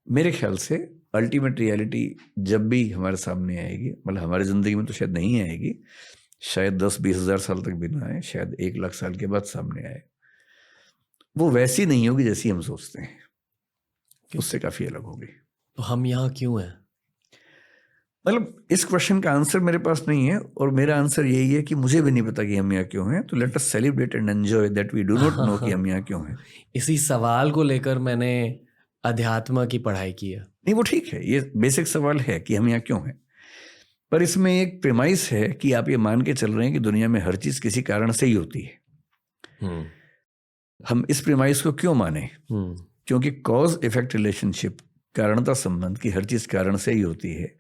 मेरे ख्याल से अल्टीमेट रियलिटी जब भी हमारे सामने आएगी, मतलब हमारी ज़िंदगी में तो शायद नहीं आएगी, शायद 10-20 हज़ार साल तक भी ना आए, शायद 1 लाख साल के बाद सामने आए, वो वैसी नहीं होगी जैसी हम सोचते हैं, उससे काफ़ी अलग होगी। तो हम यहाँ क्यों हैं? मतलब इस क्वेश्चन का आंसर मेरे पास नहीं है, और मेरा आंसर यही है कि मुझे भी नहीं पता कि हम यहाँ क्यों हैं, तो let us celebrate and enjoy that we do not know कि हम यहाँ क्यों हैं। इसी सवाल को लेकर मैंने अध्यात्म की पढ़ाई की है। नहीं, वो ठीक है, ये बेसिक सवाल है कि हम यहाँ क्यों हैं, पर इसमें एक प्रेमाइस है कि आप ये मान के चल रहे हैं कि दुनिया में हर चीज़ किसी कारण से ही होती है। हम इस प्रेमाइस को क्यों माने? क्योंकि कॉज इफेक्ट रिलेशनशिप, कारणता संबंध की हर चीज़ कारण से ही होती है,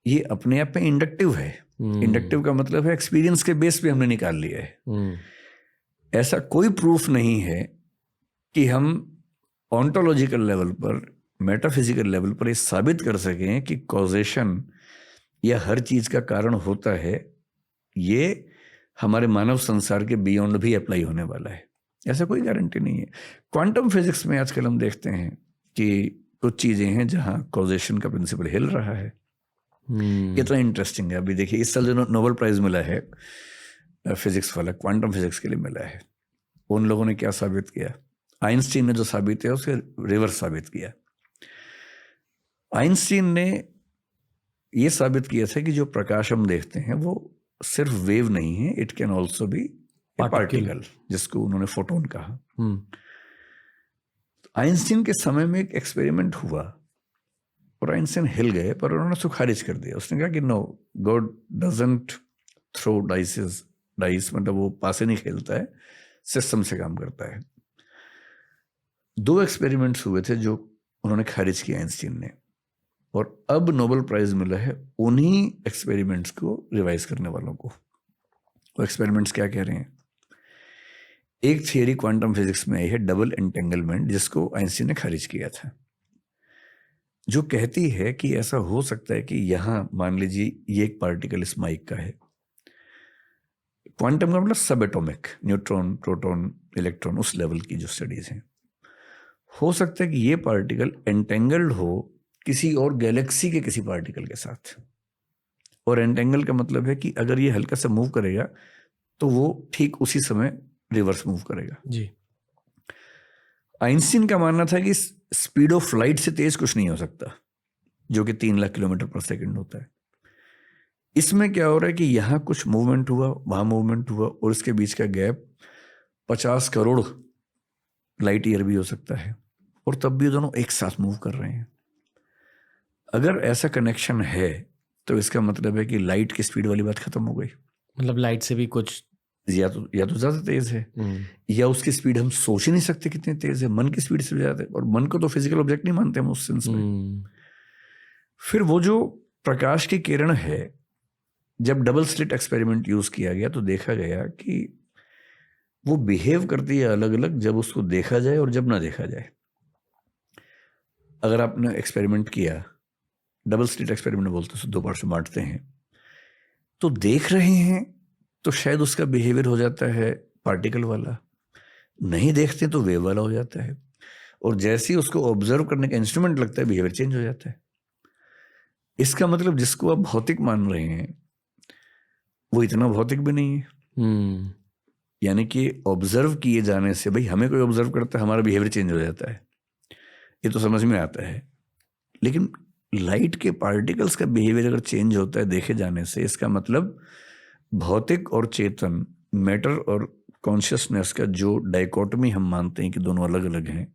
ये अपने आप में इंडक्टिव है। इंडक्टिव का मतलब है एक्सपीरियंस के बेस पे हमने निकाल लिया है। ऐसा कोई प्रूफ नहीं है कि हम ऑन्टोलॉजिकल लेवल पर, मेटाफिजिकल लेवल पर ये साबित कर सकें कि कॉजेशन या हर चीज़ का कारण होता है। ये हमारे मानव संसार के बियॉन्ड भी अप्लाई होने वाला है, ऐसा कोई गारंटी नहीं है। क्वांटम फिजिक्स में आजकल हम देखते हैं कि कुछ चीज़ें हैं जहाँ कॉजेशन का प्रिंसिपल हिल रहा है। कितना इंटरेस्टिंग है। अभी देखिए, इस साल जो नोबेल प्राइज मिला है फिजिक्स वाला, क्वांटम फिजिक्स के लिए मिला है, उन लोगों ने क्या साबित किया? आइंस्टीन ने जो साबित किया उसके रिवर्स साबित किया। आइंस्टीन ने ये साबित किया था कि जो प्रकाश हम देखते हैं वो सिर्फ वेव नहीं है, it can also be particle, जिसको उन्होंने फोटोन कहा। आइंस्टीन के समय में एक एक्सपेरिमेंट हुआ और आइंस्टीन हिल गए, पर उन्होंने उसको खारिज कर दिया। उसने कहा कि no, God doesn't throw dice, मतलब वो पासे नहीं खेलता है, सिस्टम से काम करता है। 2 एक्सपेरिमेंट्स हुए थे जो उन्होंने खारिज किया आइंस्टीन ने, और अब नोबेल प्राइज मिला है उन्हीं एक्सपेरिमेंट्स को रिवाइज करने वालों को। वो एक्सपेरिमेंट्स क्या कह रहे हैं? एक थियरी क्वांटम फिजिक्स में आई है, डबल एंटेंगलमेंट, जिसको आइंस्टीन ने खारिज किया था, जो कहती है कि ऐसा हो सकता है कि यहाँ मान लीजिए ये एक पार्टिकल इस माइक का है। क्वांटम का मतलब सब एटॉमिक, न्यूट्रॉन, प्रोटॉन, इलेक्ट्रॉन, उस लेवल की जो स्टडीज हैं। हो सकता है कि ये पार्टिकल एंटेंगल्ड हो किसी और गैलेक्सी के किसी पार्टिकल के साथ, और एंटेंगल का मतलब है कि अगर ये हल्का सा मूव करेगा तो वो ठीक उसी समय रिवर्स मूव करेगा जी। आइंस्टीन का मानना था कि स्पीड ऑफ लाइट से तेज कुछ नहीं हो सकता, जो कि 3 लाख किलोमीटर पर सेकंड होता है। इसमें क्या हो रहा है कि यहाँ कुछ मूवमेंट हुआ, वहां मूवमेंट हुआ, और इसके बीच का गैप 50 करोड़ लाइट ईयर भी हो सकता है, और तब भी दोनों एक साथ मूव कर रहे हैं। अगर ऐसा कनेक्शन है तो इसका मतलब है कि लाइट की स्पीड वाली बात खत्म हो गई। मतलब लाइट से भी कुछ या तो ज्यादा तेज है, या उसकी स्पीड हम सोच ही नहीं सकते कितनी तेज है, मन की स्पीड से ज्यादा है, और मन को तो फिजिकल ऑब्जेक्ट नहीं मानते हम उस सेंस में। फिर वो जो प्रकाश की किरण है, जब डबल स्लिट एक्सपेरिमेंट यूज किया गया तो देखा गया कि वो बिहेव करती है अलग अलग, जब उसको देखा जाए और जब ना देखा जाए। अगर आपने एक्सपेरिमेंट किया, डबल स्लिट एक्सपेरिमेंट बोलते हैं, 2 पार्ट से बांटते हैं, तो देख रहे हैं तो शायद उसका बिहेवियर हो जाता है पार्टिकल वाला, नहीं देखते तो वेव वाला हो जाता है, और जैसे ही उसको ऑब्जर्व करने का इंस्ट्रूमेंट लगता है बिहेवियर चेंज हो जाता है। इसका मतलब जिसको आप भौतिक मान रहे हैं वो इतना भौतिक भी नहीं है। यानी कि ऑब्जर्व किए जाने से, भाई हमें कोई ऑब्जर्व करता है, हमारा बिहेवियर चेंज हो जाता है, ये तो समझ में आता है। लेकिन लाइट के पार्टिकल्स का बिहेवियर अगर चेंज होता है देखे जाने से, इसका मतलब भौतिक और चेतन, मैटर और कॉन्शियसनेस का जो डाइकोटमी हम मानते हैं कि दोनों अलग अलग हैं,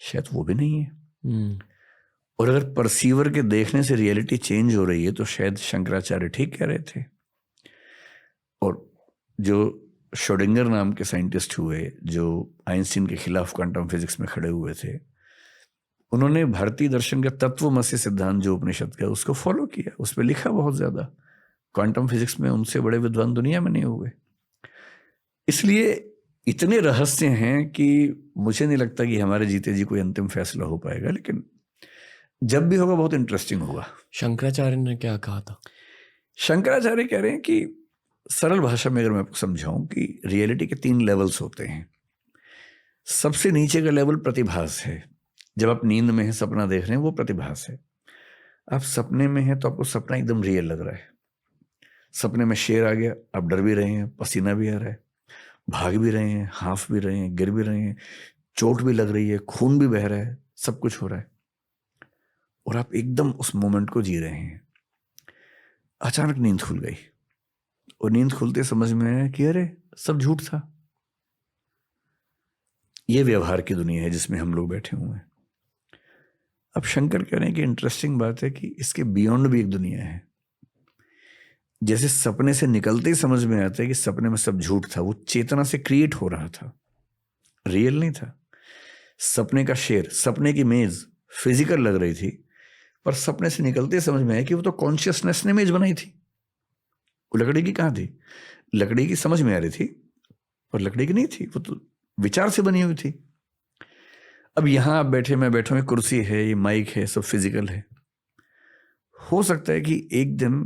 शायद वो भी नहीं है। और अगर परसीवर के देखने से रियलिटी चेंज हो रही है तो शायद शंकराचार्य ठीक कह रहे थे। और जो श्रोडिंगर नाम के साइंटिस्ट हुए, जो आइंस्टीन के खिलाफ क्वांटम फिजिक्स में खड़े हुए थे, उन्होंने भारतीय दर्शन का तत्वमसी सिद्धांत जो उपनिषद का, उसको फॉलो किया, उस पर लिखा बहुत ज्यादा। क्वांटम फिजिक्स में उनसे बड़े विद्वान दुनिया में नहीं हुए। इसलिए इतने रहस्य हैं कि मुझे नहीं लगता कि हमारे जीते जी कोई अंतिम फैसला हो पाएगा, लेकिन जब भी होगा बहुत इंटरेस्टिंग होगा। शंकराचार्य ने क्या कहा था? शंकराचार्य कह रहे हैं कि सरल भाषा में अगर मैं आपको समझाऊं कि रियलिटी के 3 लेवल्स होते हैं। सबसे नीचे का लेवल प्रतिभास है, जब आप नींद में हैं, सपना देख रहे हैं, वो प्रतिभास है। आप सपने में हैं तो आपको सपना एकदम रियल लग रहा है। सपने में शेर आ गया, आप डर भी रहे हैं, पसीना भी आ रहा है, भाग भी रहे हैं, हाँफ भी रहे हैं, गिर भी रहे हैं, चोट भी लग रही है, खून भी बह रहा है, सब कुछ हो रहा है और आप एकदम उस मोमेंट को जी रहे हैं। अचानक नींद खुल गई और नींद खुलते समझ में आया कि अरे सब झूठ था। ये व्यवहार की दुनिया है जिसमें हम लोग बैठे हुए हैं। अब शंकर कह रहे हैं कि इंटरेस्टिंग बात है कि इसके बियॉन्ड भी एक दुनिया है। जैसे सपने से निकलते ही समझ में आता है कि सपने में सब झूठ था, वो चेतना से क्रिएट हो रहा था, रियल नहीं था। सपने का शेर, सपने की मेज फिजिकल लग रही थी, पर सपने से निकलते ही समझ में आया कि वो तो कॉन्शियसनेस ने मेज बनाई थी। वो लकड़ी की कहाँ थी? लकड़ी की समझ में आ रही थी पर लकड़ी की नहीं थी, वो तो विचार से बनी हुई थी। अब यहां आप बैठे, मैं बैठा हूं, कुर्सी है, ये माइक है, सब फिजिकल है। हो सकता है कि एक दिन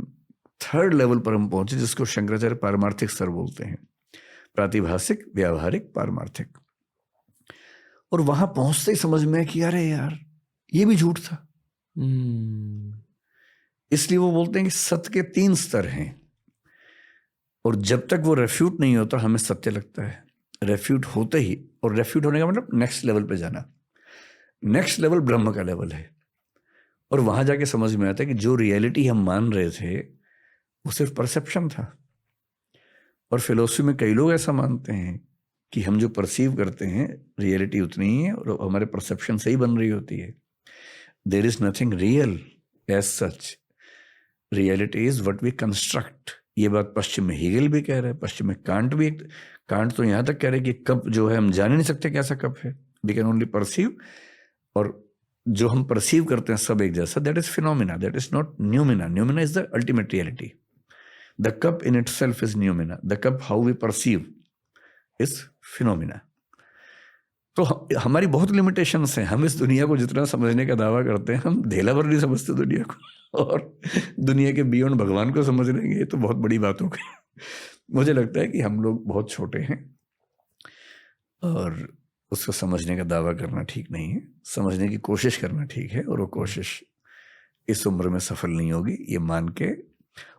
थर्ड लेवल पर हम पहुंचे जिसको शंकराचार्य पारमार्थिक स्तर बोलते हैं, प्रातिभाषिक, व्यावहारिक, पारमार्थिक। और वहां पहुंचते ही समझ में कि अरे यार ये भी झूठ था। इसलिए वो बोलते हैं कि सत्य के 3 स्तर हैं और जब तक वो रेफ्यूट नहीं होता हमें सत्य लगता है। रेफ्यूट होते ही, और रेफ्यूट होने का मतलब नेक्स्ट लेवल पे जाना। नेक्स्ट लेवल ब्रह्म का लेवल है और वहां जाके समझ में आता है कि जो रियलिटी हम मान रहे थे वो सिर्फ परसेप्शन था। और फिलोसफी में कई लोग ऐसा मानते हैं कि हम जो परसीव करते हैं रियलिटी उतनी ही है और हमारे परसेप्शन से ही बन रही होती है। There is nothing real as such, reality is what we construct. ये बात पश्चिम में हीगल भी कह रहा है, पश्चिम में कांट भी। कांट तो यहाँ तक कह रहे हैं कि कप जो है हम जान ही नहीं सकते कैसा कप है, वी कैन ओनली परसीव। और जो हम परसीव करते हैं सब एक जैसा, that is phenomena, that is not noumena. Noumena is the ultimate reality. The cup in itself is noumena, the cup how we perceive is phenomena. तो हमारी बहुत लिमिटेशंस हैं। हम इस दुनिया को जितना समझने का दावा करते हैं, हम ढेला भर नहीं समझते दुनिया को, और दुनिया के बियॉन्ड भगवान को समझ लेंगे ये तो बहुत बड़ी बात हो गई। मुझे लगता है कि हम लोग बहुत छोटे हैं और उसको समझने का दावा करना ठीक नहीं है। समझने की कोशिश करना ठीक है, और वो कोशिश इस उम्र में सफल नहीं होगी ये मान के,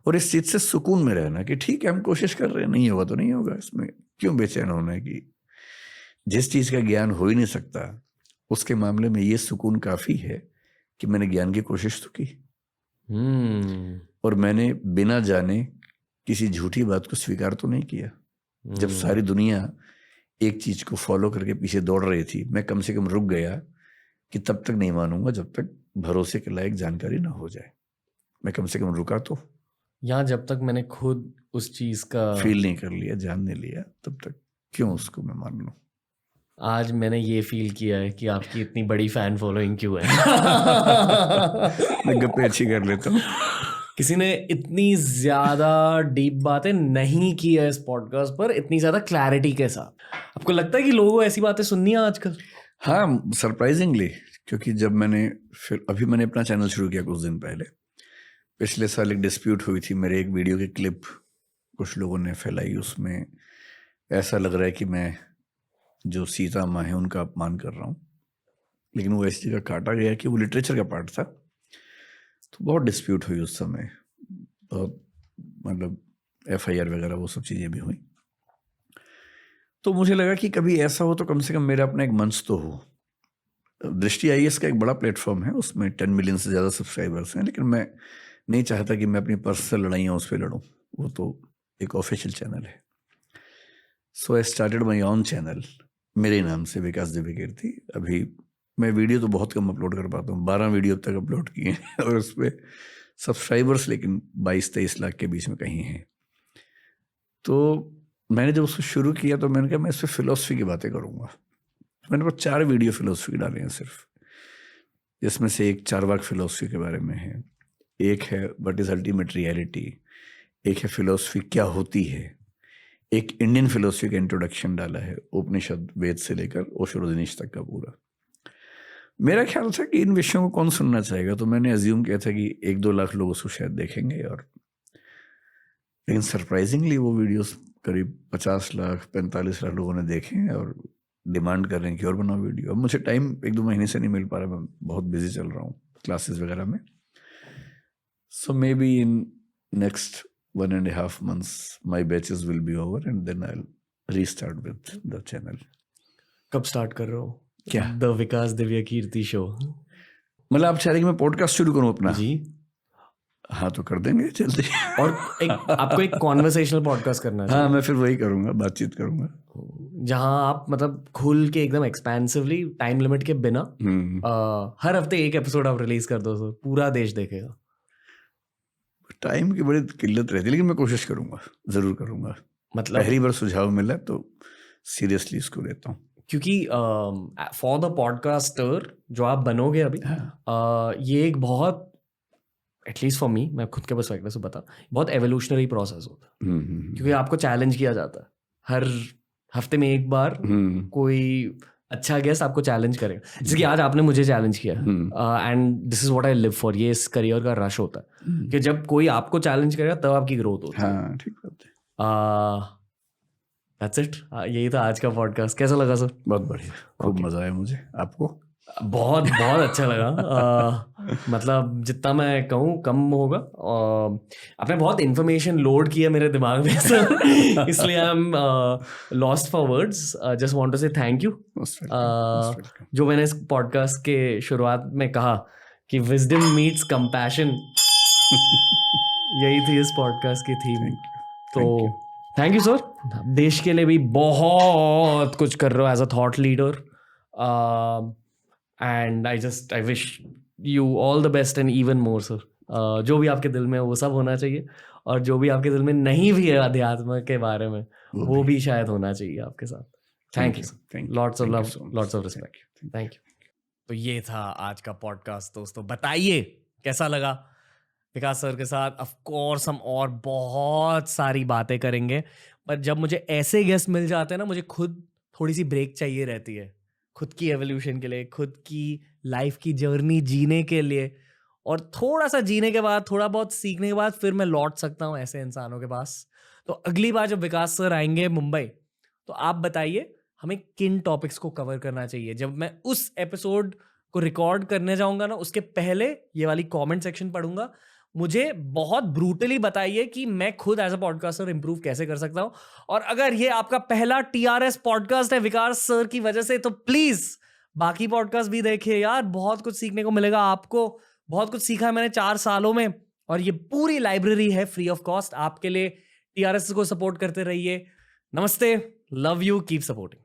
और इस चीज से सुकून में रहना कि ठीक है हम कोशिश कर रहे हैं, नहीं होगा तो नहीं होगा, इसमें क्यों बेचैन होना है। कि जिस चीज का ज्ञान हो ही नहीं सकता उसके मामले में ये सुकून काफी है कि मैंने ज्ञान की कोशिश तो की और मैंने बिना जाने किसी झूठी बात को स्वीकार तो नहीं किया। जब सारी दुनिया एक चीज को फॉलो करके पीछे दौड़ रही थी, मैं कम से कम रुक गया कि तब तक नहीं मानूंगा जब तक भरोसे के लायक जानकारी ना हो जाए। मैं कम से कम रुका तो, यहाँ जब तक मैंने खुद उस चीज का फील नहीं कर लिया, जान नहीं लिया, तब तक क्यों उसको मैं मान लूं। आज मैंने ये फील किया है कि आपकी इतनी बड़ी फैन फॉलोइंग क्यों है। मैं गप्पे अच्छी कर लेता हूँ। किसी ने इतनी ज्यादा डीप बातें नहीं की है इस पॉडकास्ट पर, इतनी ज्यादा क्लैरिटी के साथ। आपको लगता है कि लोगों को ऐसी बातें सुननी है आजकल? हाँ, सरप्राइजिंगली, क्योंकि जब मैंने फिर अभी मैंने अपना चैनल शुरू किया कुछ दिन पहले, पिछले साल एक डिस्प्यूट हुई थी, मेरे एक वीडियो की क्लिप कुछ लोगों ने फैलाई, उसमें ऐसा लग रहा है कि मैं जो सीता माँ है उनका अपमान कर रहा हूँ, लेकिन वो ऐसी जगह काटा गया कि वो लिटरेचर का पार्ट था। तो बहुत डिस्प्यूट हुई उस समय, बहुत मतलब FIR वगैरह वो सब चीज़ें भी हुई। तो मुझे लगा कि कभी ऐसा हो तो कम से कम मेरा अपना एक मंच तो हो। दृष्टि IAS का एक बड़ा प्लेटफॉर्म है, उसमें 10 मिलियन से ज़्यादा सब्सक्राइबर्स हैं, लेकिन मैं नहीं चाहता कि मैं अपनी पर्सनल लड़ाइयाँ उस पर लड़ूँ, वो तो एक ऑफिशियल चैनल है। So I started my own channel मेरे नाम से, विकास दिव्यकीर्ति। अभी मैं वीडियो तो बहुत कम अपलोड कर पाता हूँ, 12 वीडियो अब तक अपलोड किए हैं और उस पर सब्सक्राइबर्स लेकिन 22-23 लाख के बीच में कहीं हैं। तो मैंने जब उसको शुरू किया तो मैंने कहा मैं इस पर फिलोसफी की बातें करूँगा। मैंने वो 4 वीडियो फिलोसफी डाले हैं सिर्फ, जिसमें से एक चारवाक फिलोसफी के बारे में है, एक है व्हाट इज अल्टीमेट रियलिटी, एक है फिलोसफी क्या होती है, एक इंडियन फिलोसफी का इंट्रोडक्शन डाला है, उपनिषद वेद से लेकर ओशो रजनीश तक का पूरा। मेरा ख्याल था कि इन विषयों को कौन सुनना चाहेगा, तो मैंने अज्यूम किया था कि 1-2 लाख लोग उसको शायद देखेंगे, और लेकिन सरप्राइजिंगली वो वीडियोस करीब 50 लाख 45 लाख लोगों ने देखे हैं और डिमांड कर रहे हैं कि और बनाओ वीडियो। अब मुझे टाइम 1-2 महीने से नहीं मिल पा रहा, मैं बहुत बिजी चल रहा हूँ क्लासेस वगैरह में, So maybe in next 1.5 months, my batches will be over and then I'll restart with the channel. कब स्टार्ट कर रहे हो क्या? The Vikas Divya Kirti show? मतलब आप चाह रहे कि मैं पॉडकास्ट शुरू करूं अपना? जी। हाँ तो कर देंगे जल्दी। और आपको एक कॉन्वर्सेशनल पॉडकास्ट करना है। हाँ मैं फिर वही करूंगा, बातचीत करूंगा, जहां आप मतलब खुल के एकदम एक्सपेंसिवली टाइम लिमिट के बिना हर हफ्ते एक एपिसोड आप रिलीज कर दो सर, पूरा देश देखेगा। टाइम की बड़ी किल्लत रहती है, लेकिन मैं कोशिश करूंगा, जरूर करूंगा। मतलब पहली बार सुझाव मिला तो सीरियसली इसको लेता हूँ, क्योंकि फॉर द पॉडकास्टर जो आप बनोगे अभी, ये एक बहुत, एटलीस्ट फॉर मी, मैं खुद के पर्सपेक्टिव से बता, बहुत एवोल्यूशनरी प्रोसेस होता है। क्योंकि आपको चैलेंज किया जाता है हर हफ्ते में एक बार, कोई अच्छा गेस्ट आपको चैलेंज करेगा। जैसे कि आज आपने मुझे चैलेंज किया, and this is what I live for. ये इस करियर का रश होता है कि जब कोई आपको चैलेंज करेगा तब आपकी ग्रोथ होती है। हाँ ठीक बात है। That's it. यही था आज का पॉडकास्ट। कैसा लगा सर? बहुत बढ़िया, खूब मजा आया मुझे। आपको? बहुत बहुत अच्छा लगा। मतलब जितना मैं कहूँ कम होगा। आपने बहुत इन्फॉर्मेशन लोड किया मेरे दिमाग में सर, इसलिए I am lost for words. Just want to say thank you. जो मैंने इस पॉडकास्ट के शुरुआत में कहा कि विजडम मीट्स कंपैशन, यही थी इस पॉडकास्ट की थीम। तो थैंक यू सर। देश के लिए भी बहुत कुछ कर रहे हो as a thought leader, and I wish you all the best and even more sir. जो भी आपके दिल में है वो सब होना चाहिए, और जो भी आपके दिल में नहीं भी है अध्यात्म के बारे में वो भी शायद होना चाहिए आपके साथ। Thank you sir, lots of love, lots of respect, thank you. तो ये था आज का पॉडकास्ट दोस्तों। बताइए कैसा लगा विकास सर के साथ। ऑफ कोर्स हम और बहुत सारी बातें करेंगे, पर जब मुझे ऐसे गेस्ट मिल जाते हैं ना, मुझे खुद थोड़ी सी ब्रेक चाहिए रहती है, खुद की एवोल्यूशन के लिए, खुद की लाइफ की जर्नी जीने के लिए, और थोड़ा सा जीने के बाद, थोड़ा बहुत सीखने के बाद फिर मैं लौट सकता हूँ ऐसे इंसानों के पास। तो अगली बार जब विकास सर आएंगे मुंबई, तो आप बताइए हमें किन टॉपिक्स को कवर करना चाहिए। जब मैं उस एपिसोड को रिकॉर्ड करने जाऊंगा ना, उसके पहले ये वाली कमेंट सेक्शन पढ़ूंगा। मुझे बहुत ब्रूटली बताइए कि मैं खुद एज अ पॉडकास्टर इंप्रूव कैसे कर सकता हूं। और अगर ये आपका पहला टीआरएस पॉडकास्ट है विकास सर की वजह से, तो प्लीज बाकी पॉडकास्ट भी देखिए यार, बहुत कुछ सीखने को मिलेगा आपको। बहुत कुछ सीखा है मैंने 4 सालों में, और ये पूरी लाइब्रेरी है फ्री ऑफ कॉस्ट आपके लिए। टीआरएस को सपोर्ट करते रहिए। नमस्ते, लव यू, कीप सपोर्टिंग।